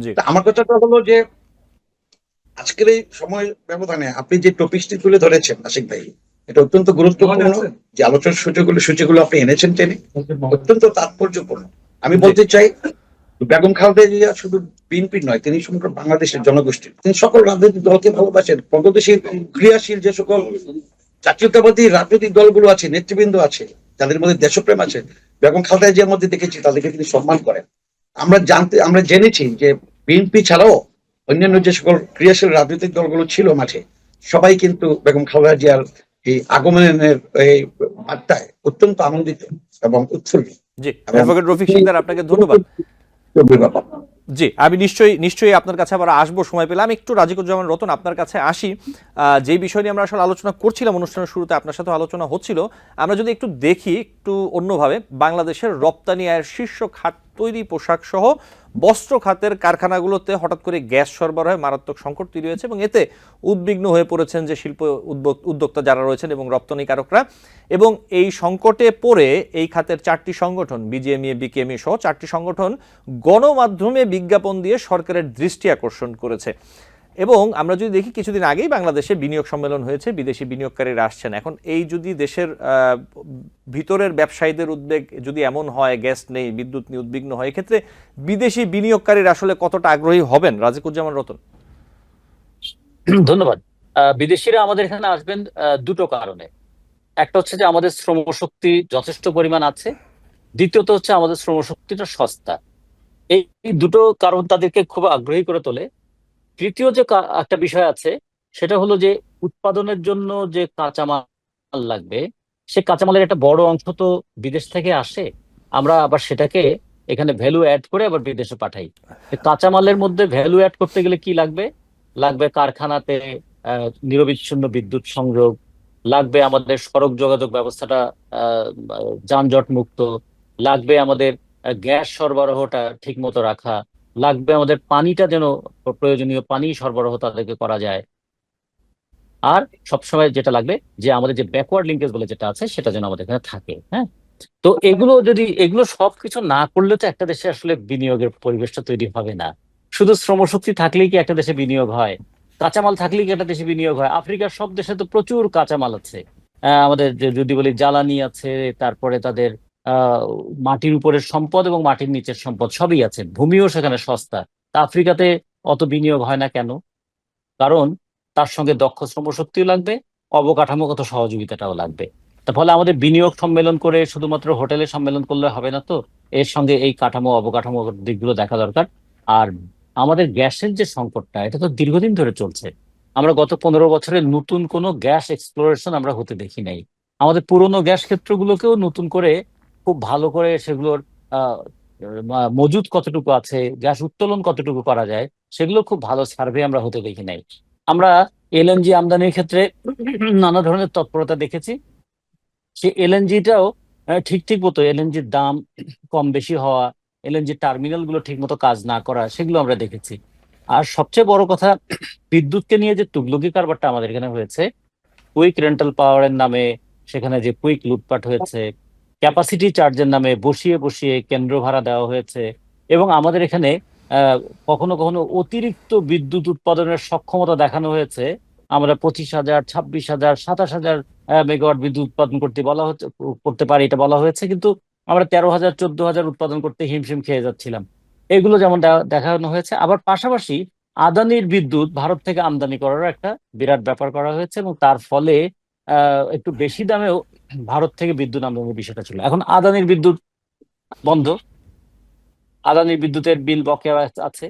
[SPEAKER 1] জি
[SPEAKER 4] তা আমার কথাটা হলো যে আজকের এই সময় ব্যবধানে আপনি যে টপিকটি তুলে ধরেছেন আশিক ভাই, এটা অত্যন্ত গুরুত্বপূর্ণ। যে আলোচনার সূচিগুলো আপনি এনেছেন টেনে অত্যন্ত তাৎপর্যপূর্ণ। আমি
[SPEAKER 1] জি
[SPEAKER 4] বলতে চাই, বেগম খালেদা জিয়া শুধু বিএনপির নয়, তিনি সমগ্র বাংলাদেশের জনগোষ্ঠীর, তিনি সকল রাজনৈতিক দলকে ভালোবাসেন। প্রগতিশীল ক্রিয়াশীল যে সকল জাতীয়তাবাদী রাজনৈতিক দলগুলো আছে, নেতৃবৃন্দ আছে, যাদের মধ্যে দেশপ্রেম আছে, বেগম খালেদা জিয়ার মধ্যে দেখেছি তাদেরকে তিনি সম্মান করেন। আমরা জেনেছি যে বিএনপি ছাড়াও অন্যান্য যে সকল ক্রিয়াশীল রাজনৈতিক দলগুলো ছিল মাঠে, সবাই কিন্তু বেগম খালেদা জিয়ার এই আগমনের এই বার্তায় অত্যন্ত আনন্দিত এবং উৎফুল্ল।
[SPEAKER 1] জি
[SPEAKER 4] এবং
[SPEAKER 1] অ্যাডভোকেট রফিক শিকদার, আপনাকে ধন্যবাদ। জি, আমি নিশ্চয়ই আপনার কাছে আবার আসবো সময় পেলে। আমি একটু রাজিকুজ্জামান রতন আপনার কাছে আসি। যেই বিষয় নিয়ে আমরা আসলে আলোচনা করছিলাম অনুষ্ঠানের শুরুতে, আপনার সাথে আলোচনা হচ্ছিল, আমরা যদি একটু দেখি একটু অন্যভাবে, বাংলাদেশের রপ্তানি আয়ের শীর্ষ খাত তৈরি পোশাক সহ বস্ত্র খাতের কারখানাগুলোতে হঠাৎ করে গ্যাস সরবরাহে মারাত্মক সংকট তৈরি হয়েছে এবং এতে উদ্বিগ্ন হয়ে পড়েছেন যে শিল্প উদ্যোক্তা যারা রয়েছেন এবং রপ্তানিকারকরা। এবং এই সংকটে পড়ে এই খাতের 4টি সংগঠন, বিজিএমইএ, বিকেএমই সহ 4টি সংগঠন গণমাধ্যমে বিজ্ঞাপন দিয়ে সরকারের দৃষ্টি আকর্ষণ করেছে। এবং আমরা যদি দেখি, কিছুদিন আগেই বাংলাদেশে বিনিয়োগ সম্মেলন হয়েছে, বিদেশি বিনিয়োগকারীরা আসছেন। এখন এই যদি দেশের ভিতরের ব্যবসায়ীদের উদ্বেগ যদি এমন হয়, গ্যাস নেই, বিদ্যুৎ নিয়ে উদ্বিগ্ন হয়, এক্ষেত্রে বিদেশি বিনিয়োগকারীরা আসলে কতটা আগ্রহী হবেন? রাজিকুজ্জামান রতন।
[SPEAKER 2] ধন্যবাদ। বিদেশিরা আমাদের এখানে আসবেন দুটো কারণে। একটা হচ্ছে যে আমাদের শ্রমশক্তি যথেষ্ট পরিমাণ আছে, দ্বিতীয়ত হচ্ছে আমাদের শ্রমশক্তিটা সস্তা। এই দুটো কারণ তাদেরকে খুব আগ্রহী করে তোলে। তৃতীয় যে একটা বিষয় আছে, সেটা হলো যে উৎপাদনের জন্য যে কাঁচামাল লাগবে, সে কাঁচামালের একটা বড় অংশ তো বিদেশ থেকে আসে। আমরা আবার সেটাকে এখানে ভ্যালু অ্যাড করে আবার বিদেশে পাঠাই। কাঁচামালের মধ্যে ভ্যালু অ্যাড করতে গেলে কি লাগবে? লাগবে কারখানাতে নিরবিচ্ছিন্ন বিদ্যুৎ সংযোগ, লাগবে আমাদের সড়ক যোগাযোগ ব্যবস্থাটা যানজট মুক্ত, লাগবে আমাদের গ্যাস সরবরাহটা ঠিক মতো রাখা, লাগবে আমাদের পানিটা যেন প্রয়োজনীয় পানি সরবরাহ তাদেরকে করা যায়। আর সবসময় যেটা লাগবে যে আমাদের যে ব্যাকওয়ার্ড লিঙ্কেজ বলে যেটা আছে, সেটা যেন আমাদের এখানে থাকে। হ্যাঁ, তো এগুলো সবকিছু না করলে তো একটা দেশে আসলে বিনিয়োগের পরিবেশটা তৈরি হবে না। শুধু শ্রমশক্তি থাকলেই কি একটা দেশে বিনিয়োগ হয়? কাঁচামাল থাকলেই কি একটা দেশে বিনিয়োগ হয়? আফ্রিকার সব দেশে তো প্রচুর কাঁচামাল আছে। আমাদের যদি বলি জ্বালানি আছে, তারপরে তাদের মাটির উপরের সম্পদ এবং মাটির নিচের সম্পদ সবই আছে, ভূমিও সেখানে সস্তা। তা আফ্রিকাতে অত বিনিয়োগ হয় না কেন? কারণ তার সঙ্গে দক্ষ শ্রমশক্তিও লাগবে, অবকাঠামোগত সহযোগিতাটাও লাগবে। তার ফলে আমাদের বিনিয়োগ সম্মেলন করে শুধুমাত্র হোটেলে সম্মেলন করলে হবে না, তো এর সঙ্গে এই অবকাঠামো দিকগুলো দেখা দরকার। আর আমাদের গ্যাসের যে সংকটটা, এটা তো দীর্ঘদিন ধরে চলছে। আমরা গত 15 বছরে নতুন কোনো গ্যাস এক্সপ্লোরেশন আমরা হতে দেখি নাই। আমাদের পুরনো গ্যাস ক্ষেত্রগুলোকেও নতুন করে খুব ভালো করে সেগুলোর আহ মজুদ কতটুকু আছে, গ্যাস উত্তোলন কতটুকু করা যায়, সেগুলো খুব ভালো সার্ভে আমরা হতে দেখি নাই। আমরা এলএনজি আমদানির ক্ষেত্রে নানা ধরনের তৎপরতা দেখেছি। সে এলএনজিটাও ঠিক মতো এলএনজির দাম কম বেশি হওয়া, এলএনজি টার্মিনাল গুলো ঠিক মতো কাজ না করা, সেগুলো আমরা দেখেছি। আর সবচেয়ে বড় কথা, বিদ্যুৎকে নিয়ে যে তুগলকি কারবারটা আমাদের এখানে হয়েছে, কুইক রেন্টাল পাওয়ারের নামে সেখানে যে কুইক লুটপাট হয়েছে, ক্যাপাসিটি চার্জের নামে বসিয়ে বসিয়ে কেন্দ্র ভাড়া দেওয়া হয়েছে, এবং আমাদের এখানে কখনো কখনো অতিরিক্ত বিদ্যুৎ উৎপাদনের সক্ষমতা দেখানো হয়েছে। আমরা 25,000, 26,000, 27,000 মেগাওয়াট বিদ্যুৎ উৎপাদন করতে পারি, এটা বলা হয়েছে, কিন্তু আমরা 13,000, 14,000 উৎপাদন করতে হিমশিম খেয়ে যাচ্ছিলাম। এগুলো যেমন দেখানো হয়েছে। আবার পাশাপাশি আদানির বিদ্যুৎ ভারত থেকে আমদানি করারও একটা বিরাট ব্যাপার করা হয়েছে, এবং তার ফলে একটু বেশি দামেও ভারত থেকে বিদ্যুৎ আমদানির বিষয়টা ছিল। এখন আদানির বিদ্যুৎ বন্ধ, আদানির বিদ্যুতের বিল বকেয়া আছে।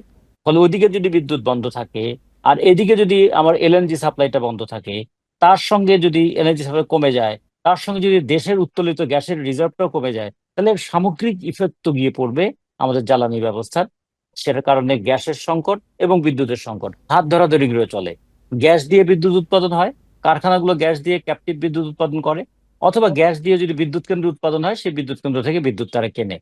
[SPEAKER 2] ফলে ওইদিকে যদি বিদ্যুৎ বন্ধ থাকে, আর এদিকে যদি আমার এলএনজি সাপ্লাইটা বন্ধ থাকে, তার সঙ্গে যদি এলএনজি সাপ্লাই কমে যায়, তার সঙ্গে যদি দেশের উত্তোলিত গ্যাসের রিজার্ভটাও কমে যায়, তাহলে সামগ্রিক ইফেক্ট তো গিয়ে পড়বে আমাদের জ্বালানি ব্যবস্থার। সেটার কারণে গ্যাসের সংকট এবং বিদ্যুতের সংকট হাত ধরাধরি করে চলে। গ্যাস দিয়ে বিদ্যুৎ উৎপাদন হয়, কারখানাগুলো গ্যাস দিয়ে ক্যাপটিভ বিদ্যুৎ উৎপাদন করে, অথবা গ্যাস দিয়ে যদি বিদ্যুৎ কেন্দ্র উৎপাদন হয়, সেই বিদ্যুৎ কেন্দ্র থেকে বিদ্যুৎ তারা কেনে।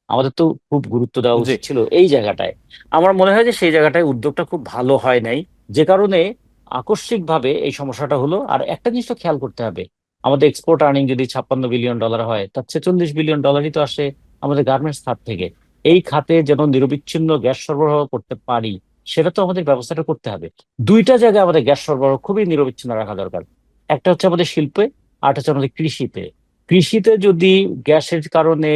[SPEAKER 2] আমাদের তো খুব গুরুত্ব দেওয়া
[SPEAKER 1] জি
[SPEAKER 2] উচিত ছিল এই জায়গাটায়। আমার মনে হয় যে সেই জায়গাটায় উদ্যোগটা খুব ভালো হয় নাই, যে কারণে আকস্মিকভাবে এই সমস্যাটা হলো। আর একটা জিনিস তো খেয়াল করতে হবে, আমাদের এক্সপোর্ট আর্নিং যদি $56 বিলিয়ন হয়, তার $46 বিলিয়নই তো আসে আমাদের গার্মেন্টস খাত থেকে। এই খাতে যেন নিরবিচ্ছিন্ন গ্যাস সরবরাহ করতে পারি, সেটা তো আমাদের ব্যবস্থাটা করতে হবে। দুইটা জায়গায় আমাদের গ্যাস সরবরাহ খুবই নিরবিচ্ছিন্ন রাখা দরকার। একটা হচ্ছে আমাদের শিল্পে, আর একটা হচ্ছে আমাদের কৃষিতে। কৃষিতে যদি গ্যাসের কারণে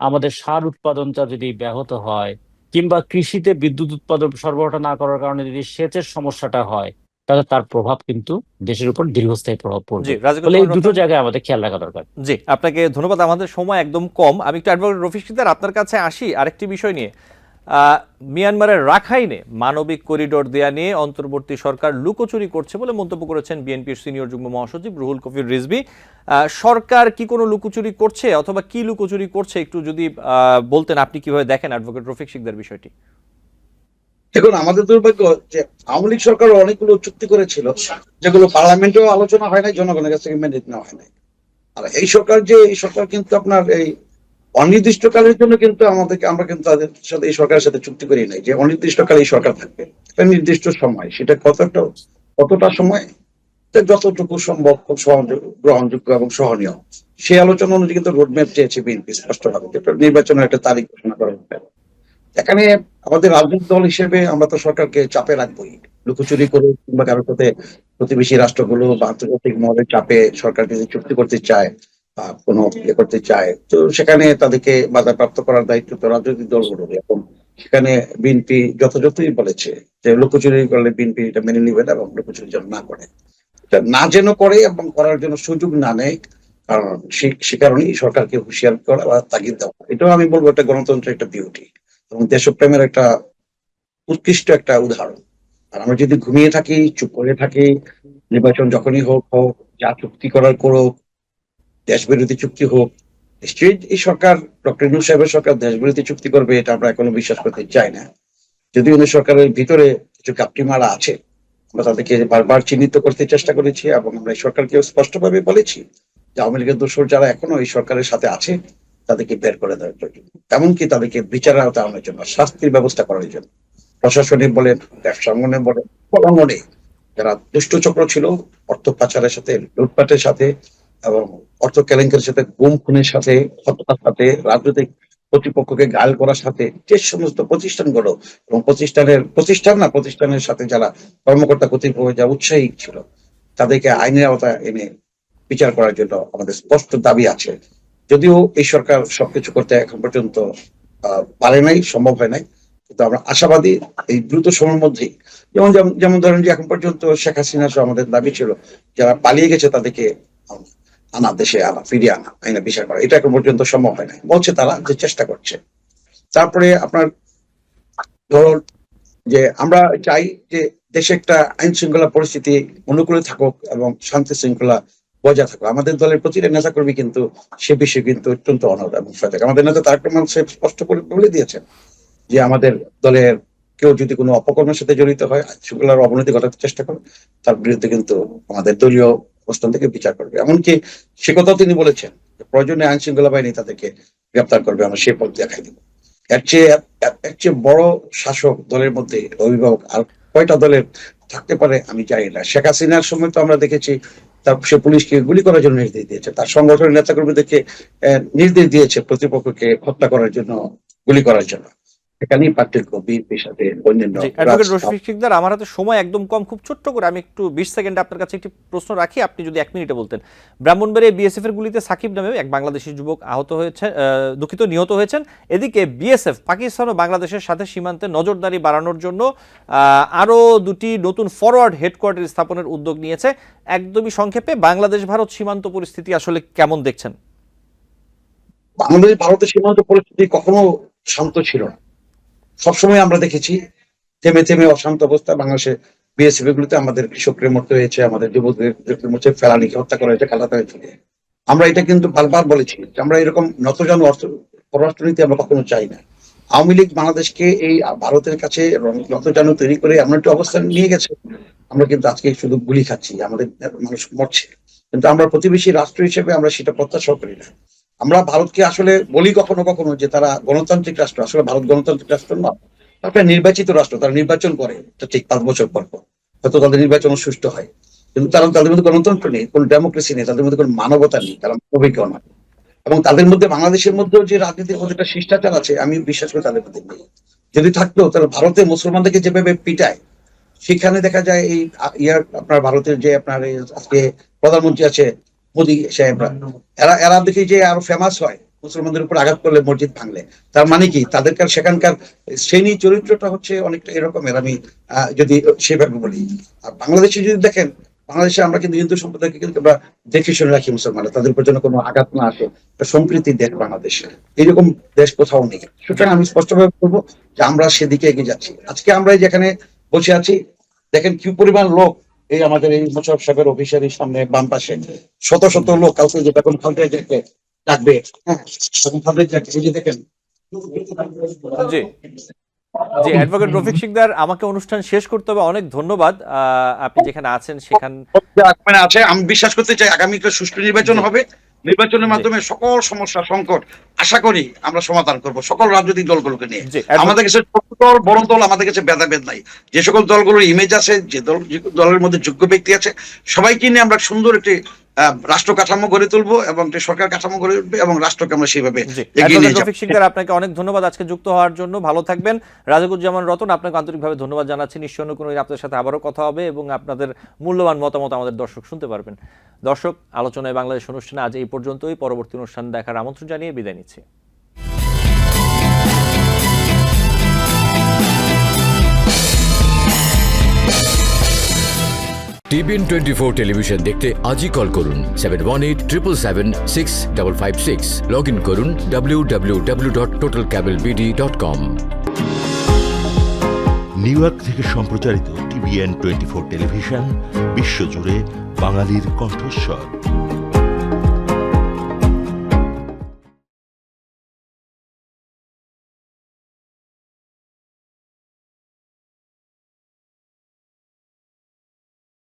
[SPEAKER 2] আমাদের সার উৎপাদনটা যদি ব্যাহত হয়, কিংবা কৃষিতে বিদ্যুৎ উৎপাদন সরবরাহ না করার কারণে যদি সেচের সমস্যাটা হয়, তাহলে তার প্রভাব কিন্তু দেশের উপর দীর্ঘস্থায়ী প্রভাব
[SPEAKER 1] জি,
[SPEAKER 2] পড়বে। ফলে এই
[SPEAKER 1] রাজিকুজ্জামান
[SPEAKER 2] দুটো
[SPEAKER 1] রফিক।
[SPEAKER 2] জায়গায় আমাদের খেয়াল রাখা দরকার।
[SPEAKER 1] জি, আপনাকে ধন্যবাদ। আমাদের সময় একদম কম। আমি একটু অ্যাডভোকেট রফিক সিকদার আপনার কাছে আসি আরেকটি বিষয় নিয়ে। মিয়ানমারের রাখাইনে মানবিক করিডোর দেয়া নিয়ে অন্তর্বর্তী সরকার লুকোচুরি করছে বলে মন্তব্য করেছেন বিএনপির সিনিয়র যুগ্ম মহাসচিব রুহুল কবির রিজভী। সরকার কি কোনো লুকোচুরি করছে, অথবা কি লুকোচুরি করছে একটু যদি বলতেন, আপনি কিভাবে দেখেন অ্যাডভোকেট রফিক সিকদার বিষয়টি?
[SPEAKER 4] দেখুন, আমাদের দুর্ভাগ্য যে আওয়ামী লীগ সরকার অনেকগুলো চুক্তি করেছিল যেগুলো পার্লামেন্টেও আলোচনা হয় নাই, জনগণের কাছ থেকে ম্যান্ডেট নেওয়া হয় নাই। আর এই সরকার কিন্তু আপনার এই অনির্দিষ্টকালের জন্য কিন্তু আমরা কিন্তু তাদের সাথে এই সরকারের সাথে চুক্তি করি নাই যে অনির্দিষ্টকাল এই সরকার থাকবে। একটা নির্দিষ্ট সময়, সেটা কতটা সময়, যতটুকু সম্ভব খুব গ্রহণযোগ্য এবং সহনীয়, সেই আলোচনা অনুযায়ী কিন্তু রোডম্যাপ চেয়েছে বিএনপি স্পষ্টভাবে, যেটা নির্বাচনের একটা তারিখ ঘোষণা করা হবে। এখানে আমাদের রাজনৈতিক দল হিসেবে আমরা তো সরকারকে চাপে রাখবোই, লুকোচুরি করে কিংবা কারোর সাথে প্রতিবেশী রাষ্ট্রগুলো বা আন্তর্জাতিক মহলের চাপে সরকার যদি চুক্তি করতে চায় বা কোনো করতে চায়, তো সেখানে তাদেরকে বাধাপ্রাপ্ত করার দায়িত্ব তো রাজনৈতিক দলগুলোর। এখন সেখানে বিএনপি যথাযথই বলেছে যে লুকোচুরি করলে বিএনপি এটা মেনে নিবে না, এবং লুকোচুরি যেন না করে, এটা না যেন করে এবং করার জন্য সুযোগ না নেয়। কারণ সে কারণেই সরকারকে হুঁশিয়ার করা বা তাগিদ দেওয়া, এটাও আমি বলবো একটা গণতন্ত্রের একটা বিউটি এবং দেশপ্রেমের একটা উৎকৃষ্ট একটা উদাহরণ। আর আমরা যদি ঘুমিয়ে থাকি, চুপ করে থাকি, নির্বাচন যখনই হোক হোক, যা চুক্তি করার করুক, দেশ বিরোধী চুক্তি হোক, নিশ্চয়ই এই সরকার, ডক্টর ইউনূস সাহেবের সরকার দেশ বিরোধী চুক্তি করবে এটা আমরা এখনো বিশ্বাস করতে চাই না। যদি উনি সরকারের ভিতরে কিছু গাপটি মারা আছে, আমরা তাদেরকে বারবার চিহ্নিত করতে চেষ্টা করেছি এবং আমরা এই সরকারকে স্পষ্টভাবে বলেছি যে আওয়ামী লীগের দোসর যারা এখনো এই সরকারের সাথে আছে তাদেরকে বের করে দেওয়ার জন্য, এমনকি তাদেরকে বিচারের আওতায় আনার জন্য, শাস্তির ব্যবস্থা করার জন্য। প্রশাসনে বলেন, ব্যবসা অঙ্গনে বলেন, অঙ্গনে যারা দুষ্ট চক্র ছিল, অর্থ পাচারের সাথে, লুটপাটের সাথে এবং অর্থ কেলেঙ্কারির সাথে, গুম খুনের সাথে, হত্যার সাথে, রাজনৈতিক প্রতিপক্ষকে গায়েল করার সাথে, যে সমস্ত প্রতিষ্ঠানগুলো এবং প্রতিষ্ঠানের সাথে যারা কর্মকর্তা কর্তৃপক্ষ যা উৎসাহী ছিল, তাদেরকে আইনের আওতায় এনে বিচার করার জন্য আমাদের স্পষ্ট দাবি আছে। যদিও এই সরকার সবকিছু করতে এখন পর্যন্ত পারে নাই, সম্ভব হয় নাই, কিন্তু আমরা আশাবাদী এই দ্রুত সময়ের মধ্যেই, যেমন যেমন ধরেন যে এখন পর্যন্ত শেখ হাসিনা সহ আমাদের দাবি ছিল যারা পালিয়ে গেছে তাদেরকে দেশে আনা, ফিরিয়ে আনা, আইনা বিচার করা, এটা এখন পর্যন্ত সম্ভব হয় না, বলছে তারা যে চেষ্টা করছে। তারপরে আপনার ধরুন যে আমরা চাই যে দেশে একটা আইন শৃঙ্খলা পরিস্থিতি অনুকূলে থাকুক এবং শান্তি শৃঙ্খলা বজায় থাকুক। আমাদের দলের প্রতিটা নেতাকর্মী কিন্তু সে বিষয়ে কিন্তু অত্যন্ত অনড় এবং সজাগ। আমাদের নেতা তারেক রহমান সাহেব স্পষ্ট করে বলে দিয়েছেন যে আমাদের দলের কেউ যদি কোনো অপকর্মের সাথে জড়িত হয়, আইন শৃঙ্খলার অবনতি ঘটাতে চেষ্টা করে, তার বিরুদ্ধে কিন্তু আমাদের দলীয় অবস্থান থেকে বিচার করবে। এমনকি সে কথাও তিনি বলেছেন প্রয়োজনে আইন শৃঙ্খলা বাহিনী তাদেরকে গ্রেপ্তার করবে, আমরা সেই পথ দেখাই দিব। এর চেয়ে বড় শাসক দলের মধ্যে অভিভাবক আর কয়টা দলের থাকতে পারে আমি জানি না। শেখ হাসিনার সময় তো আমরা দেখেছি সে পুলিশকে গুলি করার জন্য নির্দেশ দিয়েছে, তার সংগঠনের নেতাকর্মীদেরকে নির্দেশ দিয়েছে প্রতিপক্ষকে হত্যা করার জন্য, গুলি করার জন্য। এখানেই পার্থক্য বিএনপির সাথে অন্যান্য।
[SPEAKER 1] জি, অ্যাডভোকেট রফিক সিকদার, আমার হাতে সময় একদম কম, খুব ছোট্ট করে আমি একটু 20 সেকেন্ডে আপনার কাছে একটি প্রশ্ন রাখি, আপনি যদি 1 মিনিটে বলতেন। ব্রাহ্মণবাড়িয়া বিএসএফ এর গুলিতে সাকিব নামে এক বাংলাদেশি যুবক নিহত হয়েছেন। এদিকে বিএসএফ পাকিস্তান ও বাংলাদেশের সাথে সীমান্তে নজরদারি বাড়ানোর জন্য আরো 2টি নতুন ফরওয়ার্ড হেডকোয়ার্টার স্থাপনের উদ্যোগ নিয়েছে। একদমই সংক্ষেপে বাংলাদেশ ভারত সীমান্ত পরিস্থিতি আসলে কেমন দেখছেন?
[SPEAKER 4] বাংলাদেশ ভারতের সীমান্ত পরিস্থিতি কখনো শান্ত ছিল না, সবসময় আমরা দেখেছি থেমে থেমে অশান্ত অবস্থা। বাংলাদেশে বিএসএফ গুলিতে আমাদের কৃষকদের মরতে হয়েছে, আমাদের যুবকদের মধ্যে ফেলানিকে হত্যা করা হয়েছে কালাতা চলে। আমরা এটা কিন্তু বারবার বলেছি যে আমরা এরকম নতজানু পররাষ্ট্রনীতি আমরা কখনো চাই না। আওয়ামী লীগ বাংলাদেশকে এই ভারতের কাছে নতজানু তৈরি করে এমন একটা অবস্থান নিয়ে গেছে, আমরা কিন্তু আজকে শুধু গুলি খাচ্ছি, আমাদের মানুষ মরছে, কিন্তু আমরা প্রতিবেশী রাষ্ট্র হিসেবে আমরা সেটা প্রত্যাশা করি না। আমরা ভারতকে আসলে বলি কখনো কখনো যে তারা গণতান্ত্রিক রাষ্ট্র, আসলে ভারত গণতান্ত্রিক রাষ্ট্র নয়, তারপরে নির্বাচিত রাষ্ট্র, তারা নির্বাচন করে ঠিক 5 বছর পর পর, হয়তো তাদের নির্বাচন সুষ্ঠু হয়, কিন্তু তাদের মধ্যে গণতন্ত্র নেই, কোনো ডেমোক্রেসি নেই, তাদের মধ্যে কোনো মানবতা নেই, তারা মানবিকও নয়। এবং তাদের মধ্যে বাংলাদেশের মধ্যেও যে রাজনীতির মধ্যে একটা শিষ্টাচার আছে, আমি বিশ্বাস করি তাদের মধ্যে নেই। যদি থাকতো তাহলে ভারতে মুসলমানদেরকে যেভাবে পিটায়, সেখানে দেখা যায় এই আপনার ভারতের যে আপনার আজকে প্রধানমন্ত্রী আছে মোদী সাহেব, এরা দেখি যে আরো ফেমাস হয় মুসলমানদের উপর আঘাত করলে, মসজিদ ভাঙলে। তার মানে কি তাদেরকার সেখানকার শ্রেণী চরিত্রটা হচ্ছে অনেকটা এরকমের, আমি যদি সেভাবে বলি। আর বাংলাদেশে যদি দেখেন, বাংলাদেশে আমরা কিন্তু হিন্দু সম্প্রদায়কে কিন্তু আমরা দেখে শুনে রাখি, মুসলমানরা তাদের উপর যেন কোনো আঘাত না আসে, একটা সম্প্রীতির দেশ বাংলাদেশে, এইরকম দেশ কোথাও নেই। সুতরাং আমি স্পষ্টভাবে বলবো যে আমরা সেদিকে এগিয়ে যাচ্ছি। আজকে আমরা যেখানে বসে আছি, দেখেন কি পরিমাণ লোক এই আমাদের এই মোশাররফ সাহেবের অফিসের সামনে বাম পাশে, শত শত লোক কালকে যে বেগম খালেদা জিয়াকে ডাকবে, হ্যাঁ বেগম খালেদা জিয়াকে, এই যে দেখেন।
[SPEAKER 1] জি জি, অ্যাডভোকেট রফিক শিকদার, আমাকে অনুষ্ঠান শেষ করতে হবে। অনেক ধন্যবাদ। আপনি যেখানে আছেন সেখানে
[SPEAKER 4] আছে, আমি বিশ্বাস করতে চাই আগামীকাল সুষ্ঠু নির্বাচন হবে। নির্বাচনের মাধ্যমে সকল সমস্যা সংকট আশা করি আমরা সমাধান করব, সকল রাজনৈতিক দলগুলোকে নিয়ে। আমাদের কাছে দল বড় দল, আমাদের কাছে ভেদাভেদ নাই। যে সকল দলগুলোর ইমেজ আছে, যে দলের মধ্যে যোগ্য ব্যক্তি আছে, সবাইকে নিয়ে আমরা সুন্দর একটি রাষ্ট্র কাঠামো গড়ে তুলবো এবং একটি সরকার কাঠামো গড়ে তুলবো এবং রাষ্ট্রকে আমরা সেইভাবে এগিয়ে নিয়ে যাব।
[SPEAKER 1] রফিক শিকদার, আপনাকে অনেক ধন্যবাদ আজকে যুক্ত হওয়ার জন্য। ভালো থাকবেন। রাজাকুজ্জামান রতন, আপনাকে আন্তরিকভাবে ধন্যবাদ জানাচ্ছি। নিশ্চয় অন্য কোনো দিন আপনাদের সাথে আবারও কথা হবে এবং আপনাদের মূল্যবান মতামত আমাদের দর্শক শুনতে পারবেন। দর্শক, আলোচনায় বাংলাদেশ অনুষ্ঠানে আজ এই পর্যন্তই। পরবর্তী অনুষ্ঠান দেখার আমন্ত্রণ জানিয়ে বিদায় নিচ্ছি।
[SPEAKER 3] টিবিএন 24 টেলিভিশন দেখতে আজই কল করুন 7187776556। লগ ইন করুন www.totalcablebd.com।
[SPEAKER 5] নিউ ইয়র্ক থেকে সম্প্রচারিত টিবিএন 24 টেলিভিশন বিশ্বজুড়ে বাঙালির কণ্ঠস্বর।